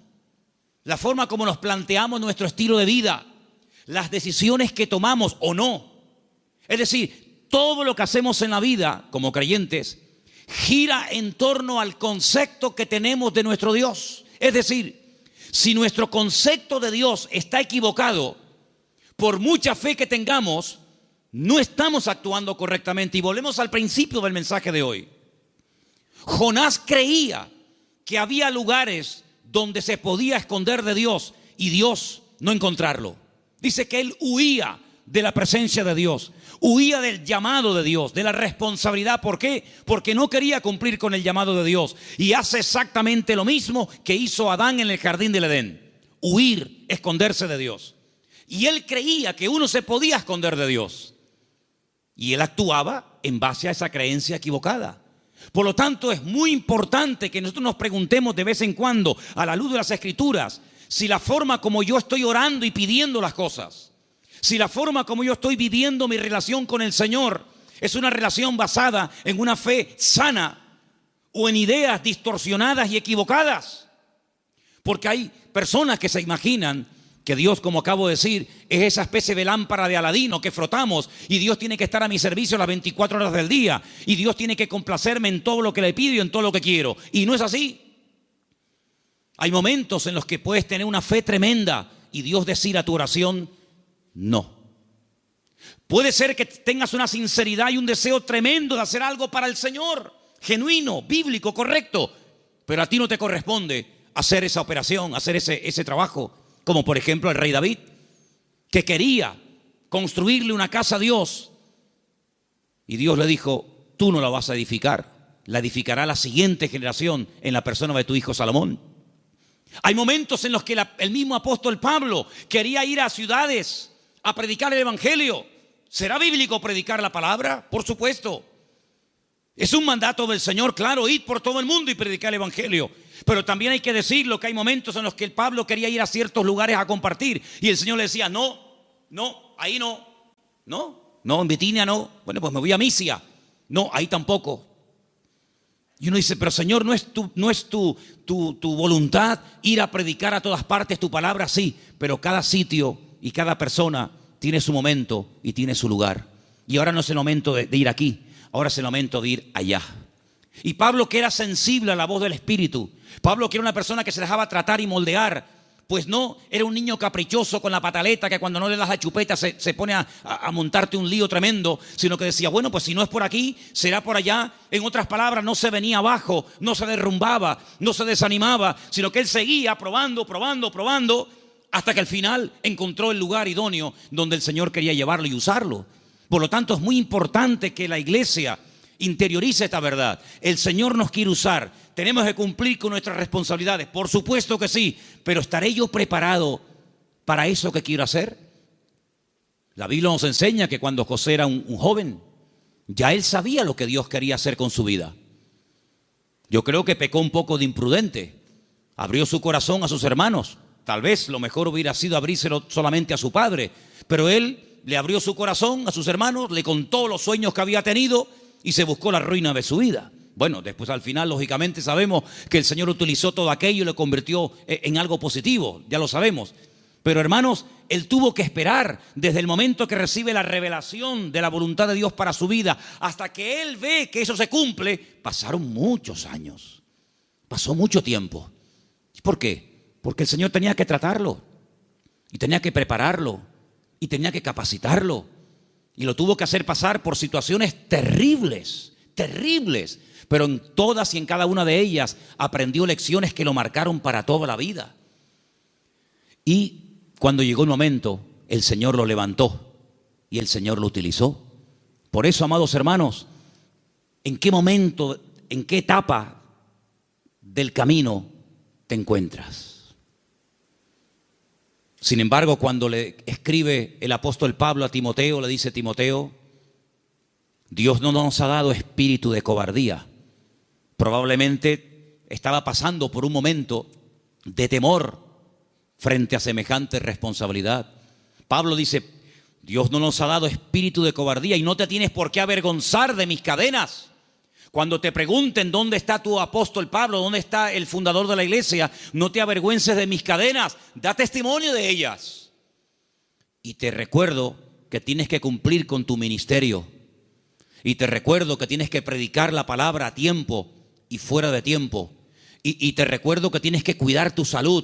la forma como nos planteamos nuestro estilo de vida, las decisiones que tomamos o no, es decir, todo lo que hacemos en la vida como creyentes, gira en torno al concepto que tenemos de nuestro Dios. Es decir, si nuestro concepto de Dios está equivocado, por mucha fe que tengamos, no estamos actuando correctamente. Y volvemos al principio del mensaje de hoy. Jonás creía que había lugares donde se podía esconder de Dios y Dios no encontrarlo. Dice que él huía de la presencia de Dios, huía del llamado de Dios, de la responsabilidad. ¿Por qué? Porque no quería cumplir con el llamado de Dios. Y hace exactamente lo mismo que hizo Adán en el jardín del Edén: huir, esconderse de Dios. Y él creía que uno se podía esconder de Dios. Y él actuaba en base a esa creencia equivocada. Por lo tanto, es muy importante que nosotros nos preguntemos de vez en cuando, a la luz de las Escrituras, si la forma como yo estoy orando y pidiendo las cosas, si la forma como yo estoy viviendo mi relación con el Señor es una relación basada en una fe sana o en ideas distorsionadas y equivocadas. Porque hay personas que se imaginan que Dios, como acabo de decir, es esa especie de lámpara de Aladino que frotamos y Dios tiene que estar a mi servicio las 24 horas del día y Dios tiene que complacerme en todo lo que le pido y en todo lo que quiero. Y no es así. Hay momentos en los que puedes tener una fe tremenda y Dios decir a tu oración no. Puede ser que tengas una sinceridad y un deseo tremendo de hacer algo para el Señor, genuino, bíblico, correcto, pero a ti no te corresponde hacer esa operación, hacer ese trabajo. Como por ejemplo el rey David, que quería construirle una casa a Dios. Y Dios le dijo: tú no la vas a edificar, la edificará la siguiente generación en la persona de tu hijo Salomón. Hay momentos en los que el mismo apóstol Pablo quería ir a ciudades a predicar el evangelio. ¿Será bíblico predicar la palabra? Por supuesto. Es un mandato del Señor, claro, ir por todo el mundo y predicar el evangelio. Pero también hay que decirlo que hay momentos en los que el Pablo quería ir a ciertos lugares a compartir y el Señor le decía: no, ahí no, en Bitinia no. Bueno, pues me voy a Misia. No, ahí tampoco. Y uno dice: pero Señor, ¿no es tu voluntad ir a predicar a todas partes tu palabra? Sí, pero cada sitio y cada persona tiene su momento y tiene su lugar. Y ahora no es el momento de ir aquí, ahora es el momento de ir allá. Y Pablo, que era sensible a la voz del Espíritu, Pablo, que era una persona que se dejaba tratar y moldear, pues no era un niño caprichoso con la pataleta que cuando no le das la chupeta se pone a montarte un lío tremendo, sino que decía: bueno, pues si no es por aquí, será por allá. En otras palabras, no se venía abajo, no se derrumbaba, no se desanimaba, sino que él seguía probando, hasta que al final encontró el lugar idóneo donde el Señor quería llevarlo y usarlo. Por lo tanto, es muy importante que la iglesia interiorice esta verdad. El Señor nos quiere usar. Tenemos que cumplir con nuestras responsabilidades. Por supuesto que sí. Pero ¿estaré yo preparado para eso que quiero hacer? La Biblia nos enseña que cuando José era un joven, ya él sabía lo que Dios quería hacer con su vida. Yo creo que pecó un poco de imprudente. Abrió su corazón a sus hermanos. Tal vez lo mejor hubiera sido abrírselo solamente a su padre, pero él le abrió su corazón a sus hermanos, le contó los sueños que había tenido y se buscó la ruina de su vida. Bueno, después al final, lógicamente, sabemos que el Señor utilizó todo aquello y lo convirtió en algo positivo, ya lo sabemos. Pero hermanos, él tuvo que esperar desde el momento que recibe la revelación de la voluntad de Dios para su vida hasta que él ve que eso se cumple. Pasaron muchos años, pasó mucho tiempo. ¿Por qué? Porque el Señor tenía que tratarlo y tenía que prepararlo y tenía que capacitarlo y lo tuvo que hacer pasar por situaciones terribles, terribles, pero en todas y en cada una de ellas aprendió lecciones que lo marcaron para toda la vida. Y cuando llegó el momento, el Señor lo levantó y el Señor lo utilizó. Por eso, amados hermanos, ¿en qué momento, en qué etapa del camino te encuentras? Sin embargo, cuando le escribe el apóstol Pablo a Timoteo, le dice: Timoteo, Dios no nos ha dado espíritu de cobardía. Probablemente estaba pasando por un momento de temor frente a semejante responsabilidad. Pablo dice: Dios no nos ha dado espíritu de cobardía y no te tienes por qué avergonzar de mis cadenas. Cuando te pregunten dónde está tu apóstol Pablo, dónde está el fundador de la iglesia, no te avergüences de mis cadenas, da testimonio de ellas. Y te recuerdo que tienes que cumplir con tu ministerio. Y te recuerdo que tienes que predicar la palabra a tiempo y fuera de tiempo. Y te recuerdo que tienes que cuidar tu salud.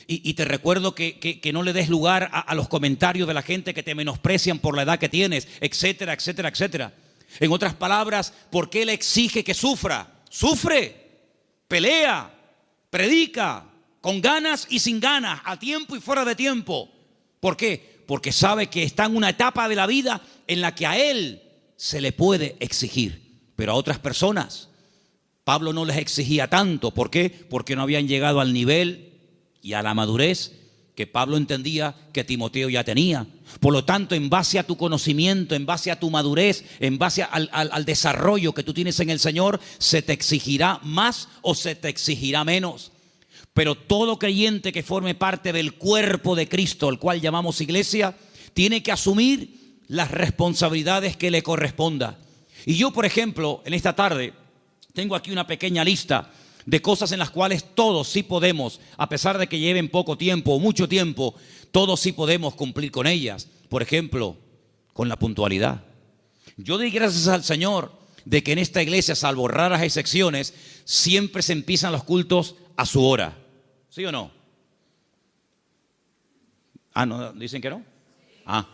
Y te recuerdo que no le des lugar a los comentarios de la gente que te menosprecian por la edad que tienes, etcétera, etcétera, etcétera. En otras palabras, ¿por qué le exige que sufra? Sufre, pelea, predica, con ganas y sin ganas, a tiempo y fuera de tiempo. ¿Por qué? Porque sabe que está en una etapa de la vida en la que a él se le puede exigir, pero a otras personas Pablo no les exigía tanto. ¿Por qué? Porque no habían llegado al nivel y a la madurez que Pablo entendía que Timoteo ya tenía. Por lo tanto, en base a tu conocimiento, en base a tu madurez, en base al desarrollo que tú tienes en el Señor, se te exigirá más o se te exigirá menos. Pero todo creyente que forme parte del cuerpo de Cristo, el cual llamamos iglesia, tiene que asumir las responsabilidades que le corresponda. Y yo, por ejemplo, en esta tarde tengo aquí una pequeña lista de cosas en las cuales todos sí podemos, a pesar de que lleven poco tiempo o mucho tiempo, todos sí podemos cumplir con ellas. Por ejemplo, con la puntualidad. Yo doy gracias al Señor de que en esta iglesia, salvo raras excepciones, siempre se empiezan los cultos a su hora. ¿Sí o no? Ah, ¿no? ¿Dicen que no? Ah.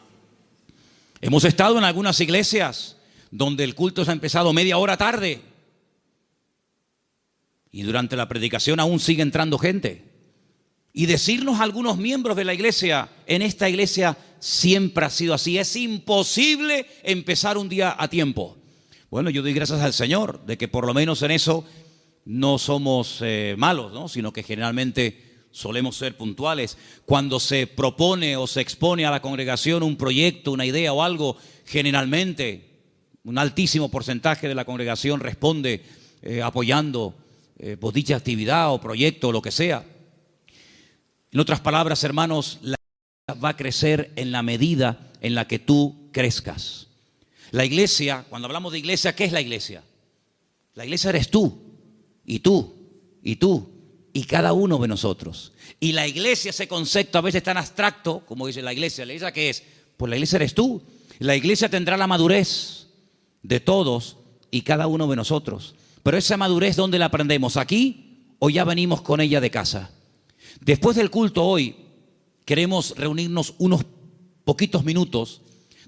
Hemos estado en algunas iglesias donde el culto se ha empezado media hora tarde. Y durante la predicación aún sigue entrando gente. Y decirnos a algunos miembros de la iglesia, en esta iglesia siempre ha sido así. Es imposible empezar un día a tiempo. Bueno, yo doy gracias al Señor de que por lo menos en eso no somos malos, ¿no? Sino que generalmente solemos ser puntuales. Cuando se propone o se expone a la congregación un proyecto, una idea o algo, generalmente un altísimo porcentaje de la congregación responde apoyando por dicha actividad o proyecto o lo que sea. En otras palabras, hermanos, la iglesia va a crecer en la medida en la que tú crezcas. La iglesia, cuando hablamos de iglesia, ¿qué es la iglesia? La iglesia eres tú, y tú, y tú, y cada uno de nosotros. Y la iglesia, ese concepto a veces tan abstracto, como dice la iglesia ¿qué es? Pues la iglesia eres tú. La iglesia tendrá la madurez de todos y cada uno de nosotros. Pero esa madurez, ¿dónde la aprendemos? ¿Aquí o ya venimos con ella de casa? Después del culto hoy, queremos reunirnos unos poquitos minutos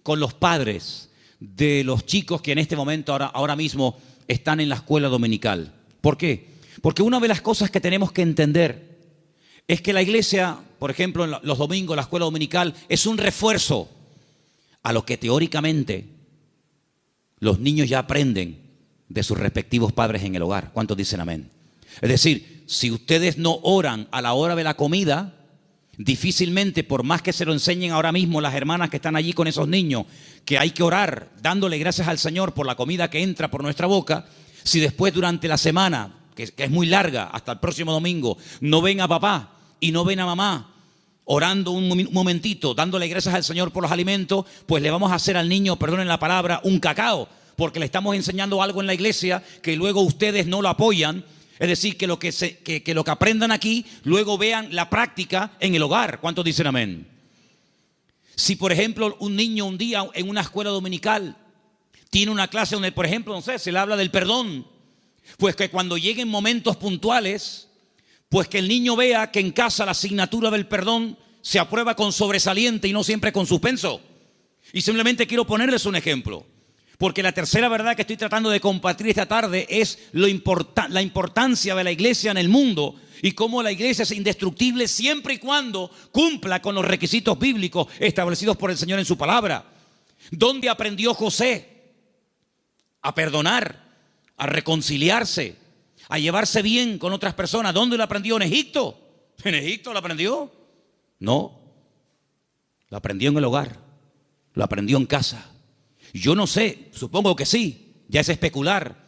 con los padres de los chicos que en este momento, ahora mismo, están en la escuela dominical. ¿Por qué? Porque una de las cosas que tenemos que entender es que la iglesia, por ejemplo, en los domingos, la escuela dominical, es un refuerzo a lo que teóricamente los niños ya aprenden de sus respectivos padres en el hogar. ¿Cuántos dicen amén? Es decir, si ustedes no oran a la hora de la comida, Difícilmente, por más que se lo enseñen ahora mismo las hermanas que están allí con esos niños, que hay que orar dándole gracias al Señor por la comida que entra por nuestra boca, si después durante la semana, que es muy larga, hasta el próximo domingo, no ven a papá y no ven a mamá orando un momentito, dándole gracias al Señor por los alimentos, pues le vamos a hacer al niño, perdonen la palabra, un cacao, porque le estamos enseñando algo en la iglesia que luego ustedes no lo apoyan. Es decir, que lo que aprendan aquí, luego vean la práctica en el hogar. ¿Cuántos dicen amén? Si, por ejemplo, un niño un día en una escuela dominical tiene una clase donde, por ejemplo, no sé, se le habla del perdón, pues que cuando lleguen momentos puntuales, pues que el niño vea que en casa la asignatura del perdón se aprueba con sobresaliente y no siempre con suspenso. Y simplemente quiero ponerles un ejemplo, porque la tercera verdad que estoy tratando de compartir esta tarde es la importancia de la iglesia en el mundo y cómo la iglesia es indestructible siempre y cuando cumpla con los requisitos bíblicos establecidos por el Señor en su palabra. ¿Dónde aprendió José a perdonar, a reconciliarse, a llevarse bien con otras personas? ¿Dónde lo aprendió? ¿En Egipto? ¿En Egipto lo aprendió? No, lo aprendió en el hogar, lo aprendió en casa. Yo no sé, supongo que sí, ya es especular,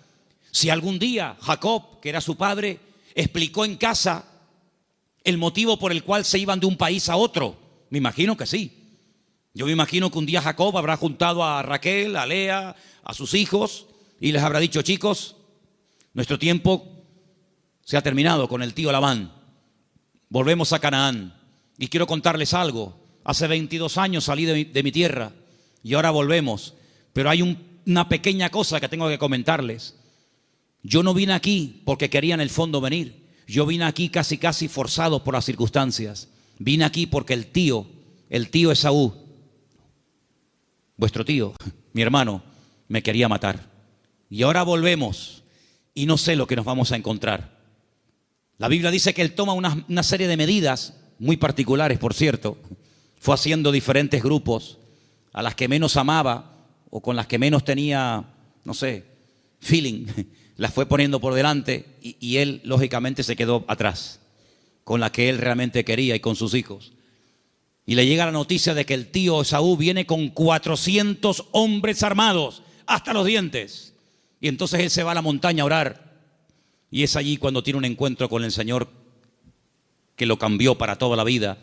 si algún día Jacob, que era su padre, explicó en casa el motivo por el cual se iban de un país a otro. Me imagino que sí. Yo me imagino que un día Jacob habrá juntado a Raquel, a Lea, a sus hijos y les habrá dicho: chicos, nuestro tiempo se ha terminado con el tío Labán. Volvemos a Canaán. Y quiero contarles algo. Hace 22 años salí de mi tierra y ahora volvemos. Pero hay una pequeña cosa que tengo que comentarles. Yo no vine aquí porque quería en el fondo venir. Yo vine aquí casi forzado por las circunstancias. Vine aquí porque el tío Esaú, vuestro tío, mi hermano, me quería matar. Y ahora volvemos y no sé lo que nos vamos a encontrar. La Biblia dice que él toma una serie de medidas muy particulares, por cierto. Fue haciendo diferentes grupos, a las que menos amaba o con las que menos tenía, no sé, feeling, las fue poniendo por delante y él lógicamente se quedó atrás, con la que él realmente quería y con sus hijos. Y le llega la noticia de que el tío Esaú viene con 400 hombres armados hasta los dientes. Y entonces él se va a la montaña a orar. Y es allí cuando tiene un encuentro con el Señor que lo cambió para toda la vida.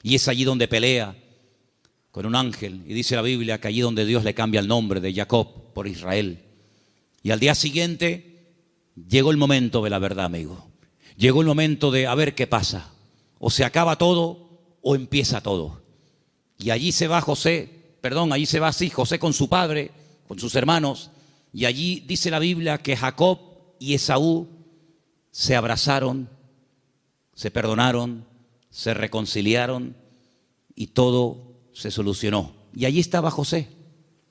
Y es allí donde pelea con un ángel. Y dice la Biblia que allí donde Dios le cambia el nombre de Jacob por Israel. Y al día siguiente llegó el momento de la verdad, amigo. Llegó el momento de a ver qué pasa. O se acaba todo o empieza todo. Y allí se va José con su padre, con sus hermanos. Y allí dice la Biblia que Jacob y Esaú se abrazaron, se perdonaron, se reconciliaron y todo se solucionó. Y allí estaba José,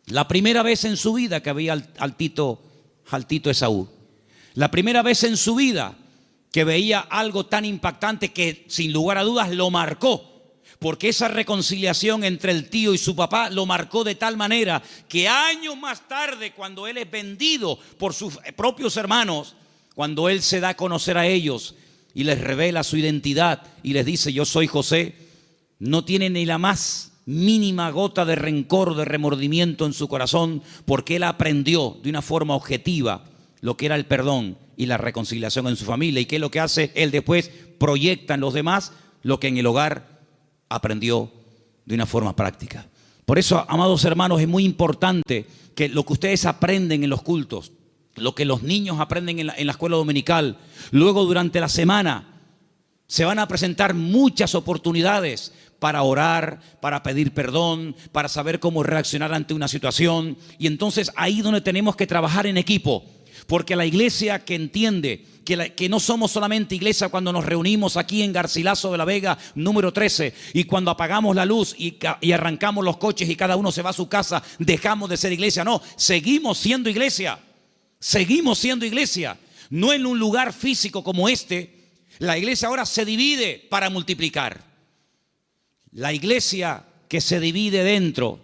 la primera vez en su vida que veía al tito Esaú, la primera vez en su vida que veía algo tan impactante que sin lugar a dudas lo marcó. Porque esa reconciliación entre el tío y su papá lo marcó de tal manera que años más tarde, cuando él es vendido por sus propios hermanos, cuando él se da a conocer a ellos y les revela su identidad y les dice: yo soy José, no tiene ni la más mínima gota de rencor, de remordimiento en su corazón, porque él aprendió de una forma objetiva lo que era el perdón y la reconciliación en su familia. ¿Y qué es lo que hace? Él después proyecta en los demás lo que en el hogar aprendió de una forma práctica. Por eso, amados hermanos, es muy importante que lo que ustedes aprenden en los cultos, lo que los niños aprenden en la escuela dominical, luego durante la semana se van a presentar muchas oportunidades para orar, para pedir perdón, para saber cómo reaccionar ante una situación. Y entonces ahí es donde tenemos que trabajar en equipo. Porque la iglesia que entiende que no somos solamente iglesia cuando nos reunimos aquí en Garcilaso de la Vega, número 13, y cuando apagamos la luz y arrancamos los coches y cada uno se va a su casa, dejamos de ser iglesia. No, seguimos siendo iglesia. Seguimos siendo iglesia. No en un lugar físico como este. La iglesia ahora se divide para multiplicar. La iglesia que se divide dentro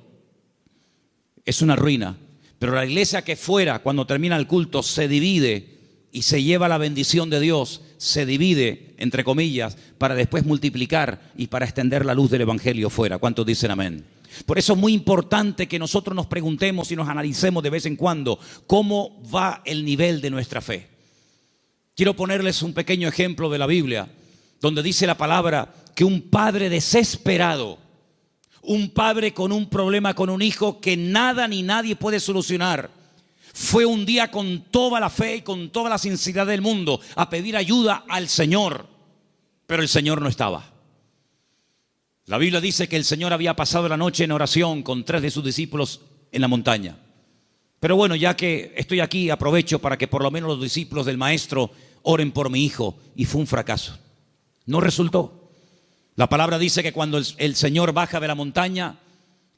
es una ruina. Pero la iglesia que fuera, cuando termina el culto, se divide y se lleva la bendición de Dios, se divide, entre comillas, para después multiplicar y para extender la luz del Evangelio fuera. ¿Cuántos dicen amén? Por eso es muy importante que nosotros nos preguntemos y nos analicemos de vez en cuando cómo va el nivel de nuestra fe. Quiero ponerles un pequeño ejemplo de la Biblia, donde dice la palabra que un padre desesperado, un padre con un problema con un hijo que nada ni nadie puede solucionar, fue un día con toda la fe y con toda la sinceridad del mundo a pedir ayuda al Señor, pero el Señor no estaba. La Biblia dice que el Señor había pasado la noche en oración con 3 de sus discípulos en la montaña. Pero bueno, ya que estoy aquí, aprovecho para que por lo menos los discípulos del Maestro oren por mi hijo. Y fue un fracaso. No resultó. La palabra dice que cuando el Señor baja de la montaña,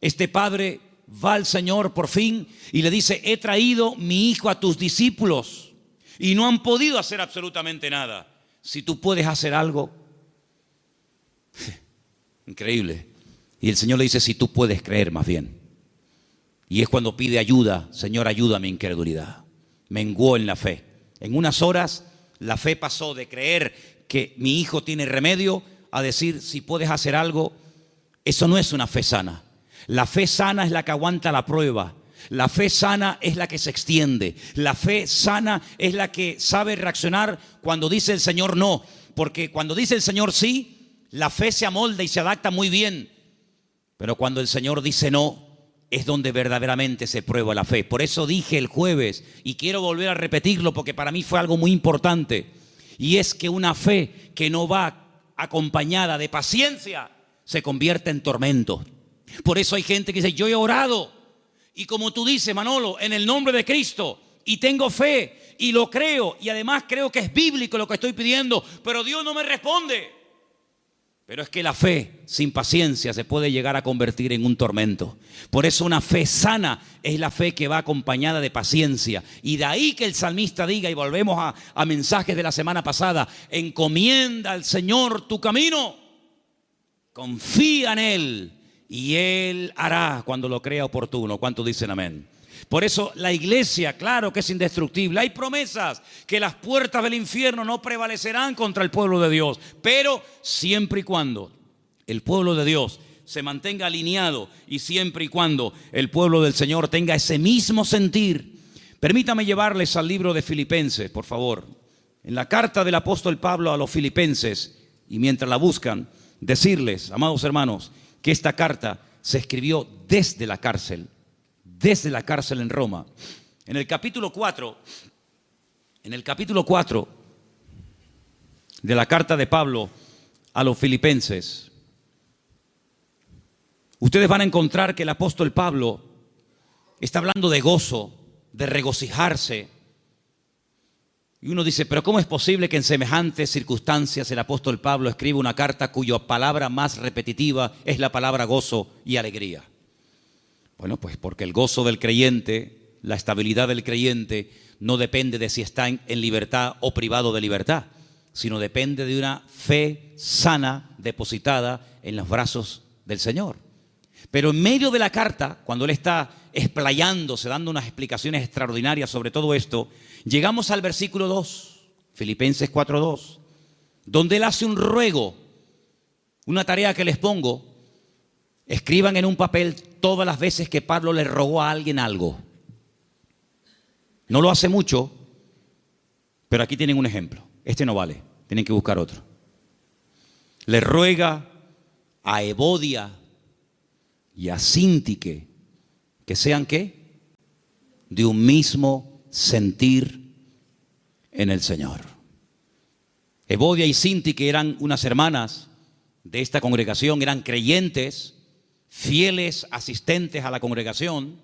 este padre va al Señor por fin y le dice: he traído mi hijo a tus discípulos y no han podido hacer absolutamente nada. Si tú puedes hacer algo. Increíble. Y el Señor le dice: si tú puedes creer, más bien. Y es cuando pide ayuda: Señor, ayuda a mi incredulidad. Menguó en la fe. En unas horas la fe pasó de creer que mi hijo tiene remedio a decir: si puedes hacer algo. Eso no es una fe sana. La fe sana es la que aguanta la prueba. La fe sana es la que se extiende. La fe sana es la que sabe reaccionar cuando dice el Señor no. Porque cuando dice el Señor sí, la fe se amolda y se adapta muy bien. Pero cuando el Señor dice no, es donde verdaderamente se prueba la fe. Por eso dije el jueves, y quiero volver a repetirlo porque para mí fue algo muy importante, y es que una fe que no va acompañada de paciencia se convierte en tormento. Por eso hay gente que dice: yo he orado, y como tú dices, Manolo, en el nombre de Cristo, y tengo fe, y lo creo, y además creo que es bíblico lo que estoy pidiendo, pero Dios no me responde. Pero es que la fe sin paciencia se puede llegar a convertir en un tormento. Por eso una fe sana es la fe que va acompañada de paciencia. Y de ahí que el salmista diga, y volvemos a mensajes de la semana pasada: encomienda al Señor tu camino, confía en Él y Él hará cuando lo crea oportuno. ¿Cuántos dicen amén? Por eso la iglesia, claro que es indestructible. Hay promesas que las puertas del infierno no prevalecerán contra el pueblo de Dios. Pero siempre y cuando el pueblo de Dios se mantenga alineado y siempre y cuando el pueblo del Señor tenga ese mismo sentir. Permítame llevarles al libro de Filipenses, por favor. En la carta del apóstol Pablo a los Filipenses, y mientras la buscan, decirles, amados hermanos, que esta carta se escribió desde la cárcel en Roma. En el capítulo 4 de la carta de Pablo a los Filipenses, ustedes van a encontrar que el apóstol Pablo está hablando de gozo, de regocijarse. Y uno dice: pero ¿cómo es posible que en semejantes circunstancias el apóstol Pablo escriba una carta cuya palabra más repetitiva es la palabra gozo y alegría? Bueno, pues porque el gozo del creyente, la estabilidad del creyente, no depende de si está en libertad o privado de libertad, sino depende de una fe sana depositada en los brazos del Señor. Pero en medio de la carta, cuando él está explayándose, dando unas explicaciones extraordinarias sobre todo esto, llegamos al versículo 2, Filipenses 4:2, donde él hace un ruego, una tarea que les pongo: escriban en un papel todas las veces que Pablo le rogó a alguien algo. No lo hace mucho, pero aquí tienen un ejemplo. Este no vale, tienen que buscar otro. Le ruega a Evodia y a Síntique que sean ¿qué? De un mismo sentir en el Señor. Evodia y Síntique eran unas hermanas de esta congregación, eran creyentes, fieles asistentes a la congregación,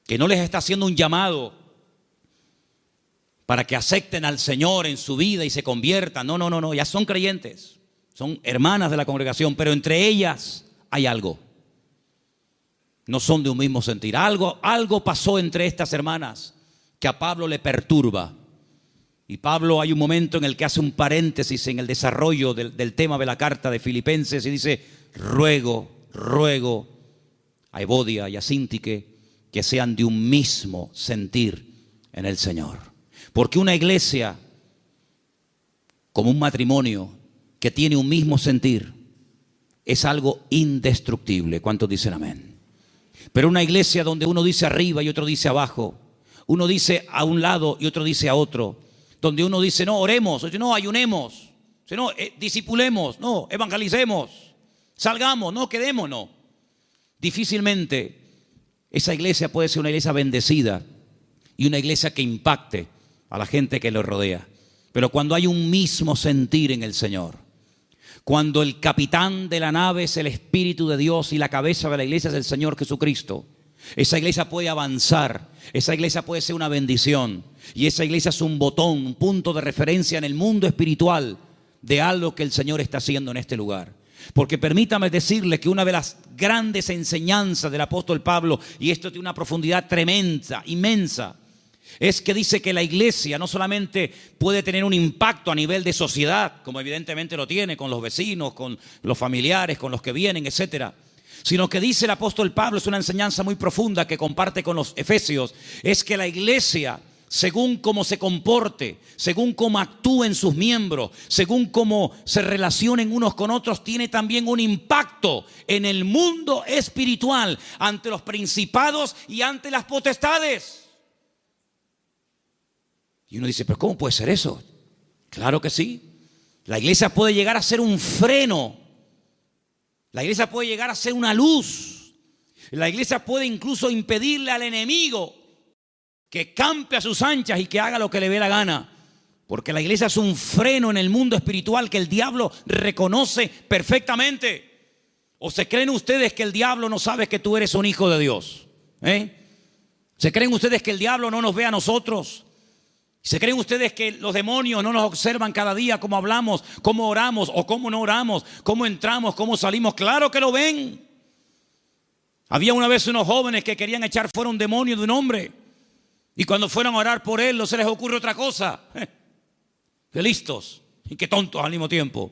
que no les está haciendo un llamado para que acepten al Señor en su vida y se conviertan. No, ya son creyentes, son hermanas de la congregación, pero entre ellas hay algo. No son de un mismo sentir. Algo pasó entre estas hermanas que a Pablo le perturba. Y Pablo, hay un momento en el que hace un paréntesis en el desarrollo del tema de la carta de Filipenses y dice: ruego a Evodia y a Síntique que sean de un mismo sentir en el Señor. Porque una iglesia, como un matrimonio que tiene un mismo sentir, es algo indestructible. ¿Cuántos dicen amén? Pero una iglesia donde uno dice arriba y otro dice abajo, uno dice a un lado y otro dice a otro, donde uno dice no, oremos, otro, no, ayunemos, no, discipulemos, no, evangelicemos, salgamos, no, quedemos, no. Difícilmente esa iglesia puede ser una iglesia bendecida y una iglesia que impacte a la gente que lo rodea. Pero cuando hay un mismo sentir en el Señor, cuando el capitán de la nave es el Espíritu de Dios y la cabeza de la iglesia es el Señor Jesucristo, esa iglesia puede avanzar, esa iglesia puede ser una bendición, y esa iglesia es un botón, un punto de referencia en el mundo espiritual de algo que el Señor está haciendo en este lugar. Porque permítame decirle que una de las grandes enseñanzas del apóstol Pablo, y esto tiene una profundidad tremenda, inmensa, es que dice que la iglesia no solamente puede tener un impacto a nivel de sociedad, como evidentemente lo tiene con los vecinos, con los familiares, con los que vienen, etcétera, sino que dice el apóstol Pablo, es una enseñanza muy profunda que comparte con los efesios, es que la iglesia, según cómo se comporte, según cómo actúen sus miembros, según cómo se relacionen unos con otros, tiene también un impacto en el mundo espiritual, ante los principados y ante las potestades. Y uno dice, pero ¿cómo puede ser eso? Claro que sí. La iglesia puede llegar a ser un freno. La iglesia puede llegar a ser una luz. La iglesia puede incluso impedirle al enemigo que campe a sus anchas y que haga lo que le dé la gana. Porque la iglesia es un freno en el mundo espiritual que el diablo reconoce perfectamente. ¿O se creen ustedes que el diablo no sabe que tú eres un hijo de Dios? ¿Se creen ustedes que el diablo no nos ve a nosotros? ¿Se creen ustedes que los demonios no nos observan cada día cómo hablamos, cómo oramos o cómo no oramos, cómo entramos, cómo salimos? Claro que lo ven. Había una vez unos jóvenes que querían echar fuera un demonio de un hombre, y cuando fueron a orar por él no se les ocurre otra cosa. Qué listos y qué tontos al mismo tiempo.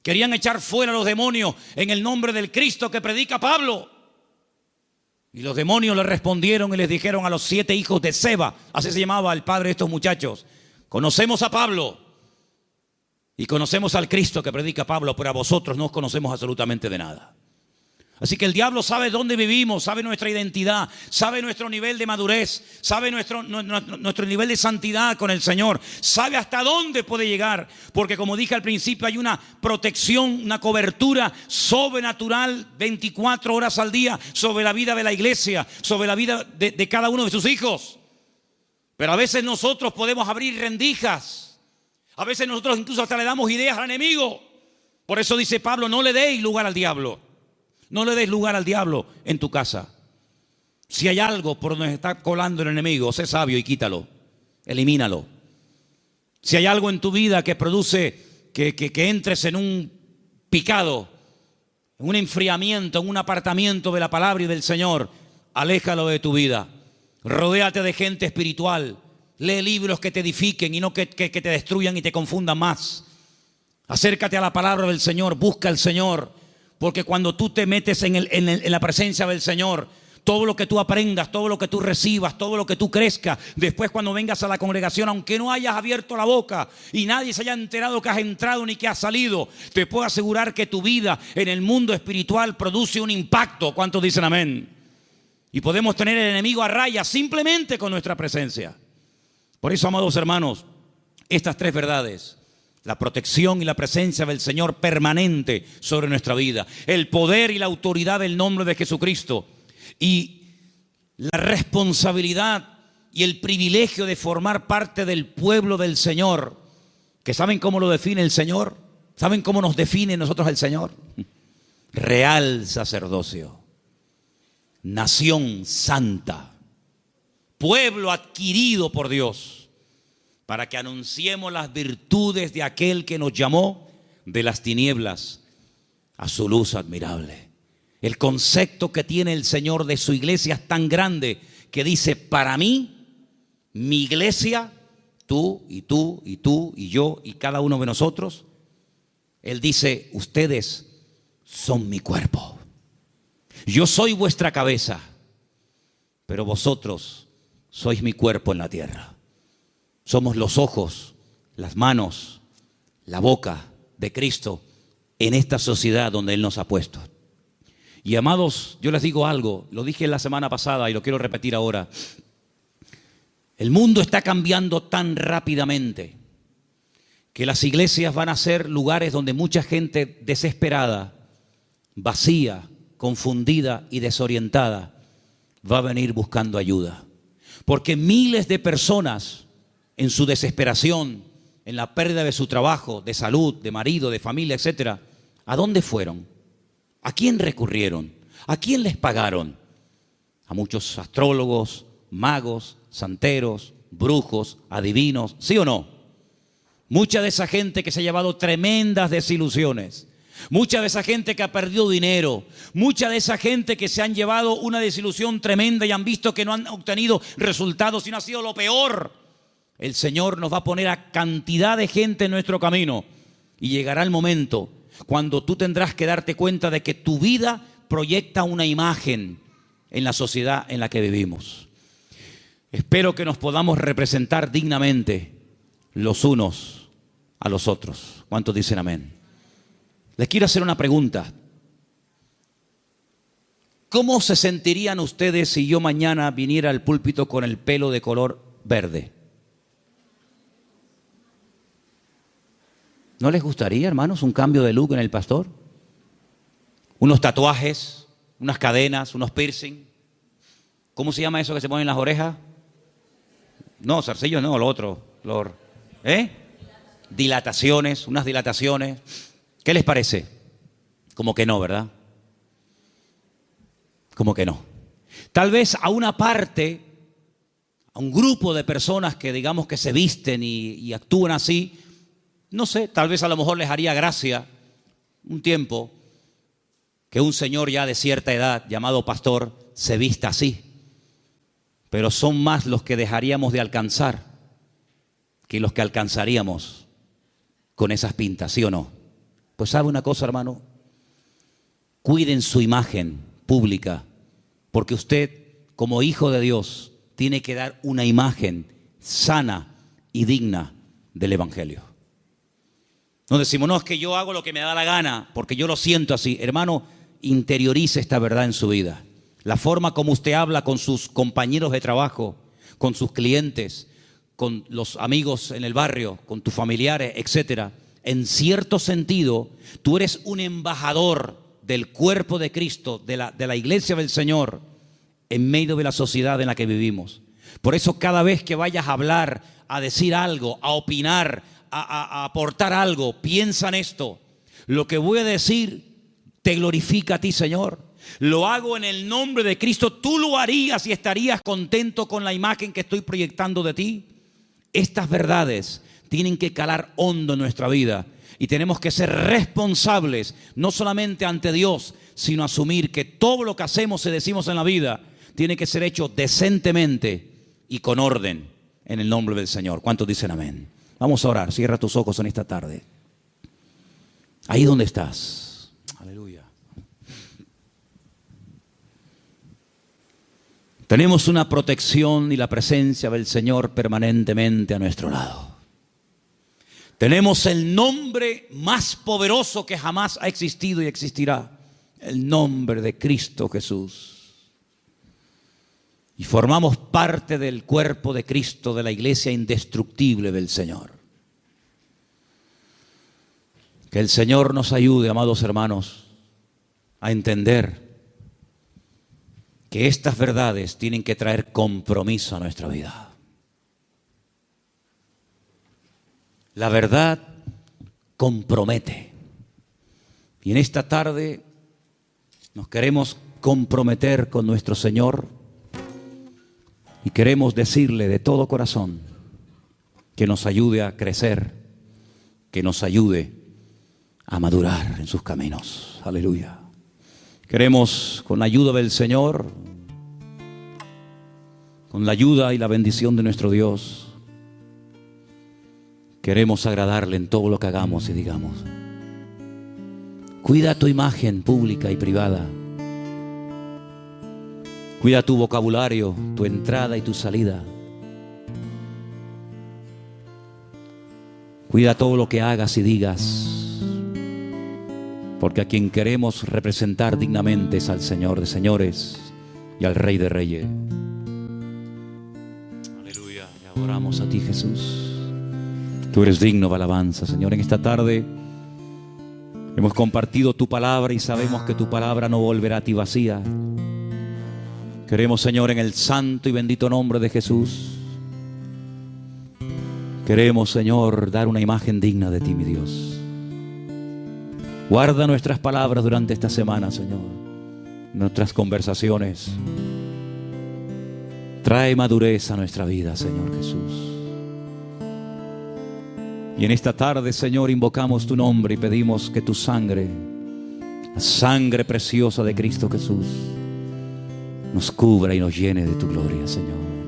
Querían echar fuera los demonios en el nombre del Cristo que predica Pablo. Y los demonios le respondieron y les dijeron a los 7 hijos de Seba, así se llamaba el padre de estos muchachos: conocemos a Pablo y conocemos al Cristo que predica Pablo, pero a vosotros no os conocemos absolutamente de nada. Así que el diablo sabe dónde vivimos, sabe nuestra identidad, sabe nuestro nivel de madurez, sabe nuestro nivel de santidad con el Señor, sabe hasta dónde puede llegar, porque como dije al principio, hay una protección, una cobertura sobrenatural 24 horas al día sobre la vida de la iglesia, sobre la vida de cada uno de sus hijos. Pero a veces nosotros podemos abrir rendijas, a veces nosotros incluso hasta le damos ideas al enemigo. Por eso dice Pablo, no le deis lugar al diablo. No le des lugar al diablo en tu casa. Si hay algo por donde está colando el enemigo, sé sabio y quítalo, elimínalo. Si hay algo en tu vida que produce que entres en un picado, en un enfriamiento, en un apartamiento de la palabra y del Señor, aléjalo de tu vida. Rodéate de gente espiritual. Lee libros que te edifiquen y no que te destruyan y te confundan más. Acércate a la palabra del Señor, busca al Señor. Porque cuando tú te metes en la presencia del Señor, todo lo que tú aprendas, todo lo que tú recibas, todo lo que tú crezcas, después cuando vengas a la congregación, aunque no hayas abierto la boca y nadie se haya enterado que has entrado ni que has salido, te puedo asegurar que tu vida en el mundo espiritual produce un impacto. ¿Cuántos dicen amén? Y podemos tener el enemigo a raya simplemente con nuestra presencia. Por eso, amados hermanos, estas 3 verdades: la protección y la presencia del Señor permanente sobre nuestra vida, el poder y la autoridad del nombre de Jesucristo, y la responsabilidad y el privilegio de formar parte del pueblo del Señor, que ¿saben cómo lo define el Señor? ¿Saben cómo nos define nosotros el Señor? Real sacerdocio, nación santa, pueblo adquirido por Dios, para que anunciemos las virtudes de aquel que nos llamó de las tinieblas a su luz admirable. El concepto que tiene el Señor de su iglesia es tan grande que dice: para mí, mi iglesia, tú y tú y tú y yo y cada uno de nosotros, Él dice: ustedes son mi cuerpo. Yo soy vuestra cabeza, pero vosotros sois mi cuerpo en la tierra. Somos los ojos, las manos, la boca de Cristo en esta sociedad donde Él nos ha puesto. Y amados, yo les digo algo, lo dije la semana pasada y lo quiero repetir ahora. El mundo está cambiando tan rápidamente que las iglesias van a ser lugares donde mucha gente desesperada, vacía, confundida y desorientada va a venir buscando ayuda. Porque miles de personas en su desesperación, en la pérdida de su trabajo, de salud, de marido, de familia, etcétera, ¿a dónde fueron? ¿A quién recurrieron? ¿A quién les pagaron? A muchos astrólogos, magos, santeros, brujos, adivinos, ¿sí o no? Mucha de esa gente que se ha llevado tremendas desilusiones, mucha de esa gente que ha perdido dinero, mucha de esa gente que se han llevado una desilusión tremenda y han visto que no han obtenido resultados y no ha sido lo peor. El Señor nos va a poner a cantidad de gente en nuestro camino y llegará el momento cuando tú tendrás que darte cuenta de que tu vida proyecta una imagen en la sociedad en la que vivimos. Espero que nos podamos representar dignamente los unos a los otros. ¿Cuántos dicen amén? Les quiero hacer una pregunta. ¿Cómo se sentirían ustedes si yo mañana viniera al púlpito con el pelo de color verde? ¿No les gustaría, hermanos, un cambio de look en el pastor? Unos tatuajes, unas cadenas, unos piercing. ¿Cómo se llama eso que se pone en las orejas? No, zarcillos no, lo otro. Dilataciones, unas dilataciones. ¿Qué les parece? Como que no, ¿verdad? Como que no. Tal vez a una parte, a un grupo de personas que digamos que se visten y actúan así, no sé, tal vez a lo mejor les haría gracia un tiempo que un señor ya de cierta edad, llamado pastor, se vista así. Pero son más los que dejaríamos de alcanzar que los que alcanzaríamos con esas pintas, ¿sí o no? Pues sabe una cosa, hermano, cuiden su imagen pública, porque usted, como hijo de Dios, tiene que dar una imagen sana y digna del Evangelio. No decimos, no, es que yo hago lo que me da la gana, porque yo lo siento así. Hermano, interiorice esta verdad en su vida. La forma como usted habla con sus compañeros de trabajo, con sus clientes, con los amigos en el barrio, con tus familiares, etcétera. En cierto sentido, tú eres un embajador del cuerpo de Cristo, de la iglesia del Señor, en medio de la sociedad en la que vivimos. Por eso cada vez que vayas a hablar, a decir algo, a opinar, a aportar algo, piensa en esto. Lo que voy a decir te glorifica a ti, Señor. Lo hago en el nombre de Cristo. Tú lo harías y estarías contento con la imagen que estoy proyectando de ti. Estas verdades tienen que calar hondo en nuestra vida y tenemos que ser responsables, no solamente ante Dios, sino asumir que todo lo que hacemos y decimos en la vida tiene que ser hecho decentemente y con orden en el nombre del Señor. ¿Cuántos dicen amén? Vamos a orar. Cierra tus ojos en esta tarde. Ahí donde estás. Aleluya. Tenemos una protección y la presencia del Señor permanentemente a nuestro lado. Tenemos el nombre más poderoso que jamás ha existido y existirá. El nombre de Cristo Jesús. Y formamos parte del cuerpo de Cristo, de la iglesia indestructible del Señor. Que el Señor nos ayude, amados hermanos, a entender que estas verdades tienen que traer compromiso a nuestra vida. La verdad compromete. Y en esta tarde nos queremos comprometer con nuestro Señor y queremos decirle de todo corazón que nos ayude a crecer, que nos ayude a madurar en sus caminos. Aleluya. Queremos, con la ayuda del Señor, con la ayuda y la bendición de nuestro Dios, queremos agradarle en todo lo que hagamos y digamos. Cuida tu imagen pública y privada. Cuida tu vocabulario, tu entrada y tu salida. Cuida todo lo que hagas y digas, porque a quien queremos representar dignamente es al Señor de señores y al Rey de reyes. Aleluya, te adoramos a ti, Jesús. Tú eres digno de alabanza, Señor. En esta tarde hemos compartido tu palabra y sabemos que tu palabra no volverá a ti vacía. Queremos, Señor, en el santo y bendito nombre de Jesús, queremos, Señor, dar una imagen digna de ti, mi Dios. Guarda nuestras palabras durante esta semana, Señor, nuestras conversaciones. Trae madurez a nuestra vida, Señor Jesús. Y en esta tarde, Señor, invocamos tu nombre y pedimos que tu sangre, la sangre preciosa de Cristo Jesús, nos cubra y nos llene de tu gloria, Señor.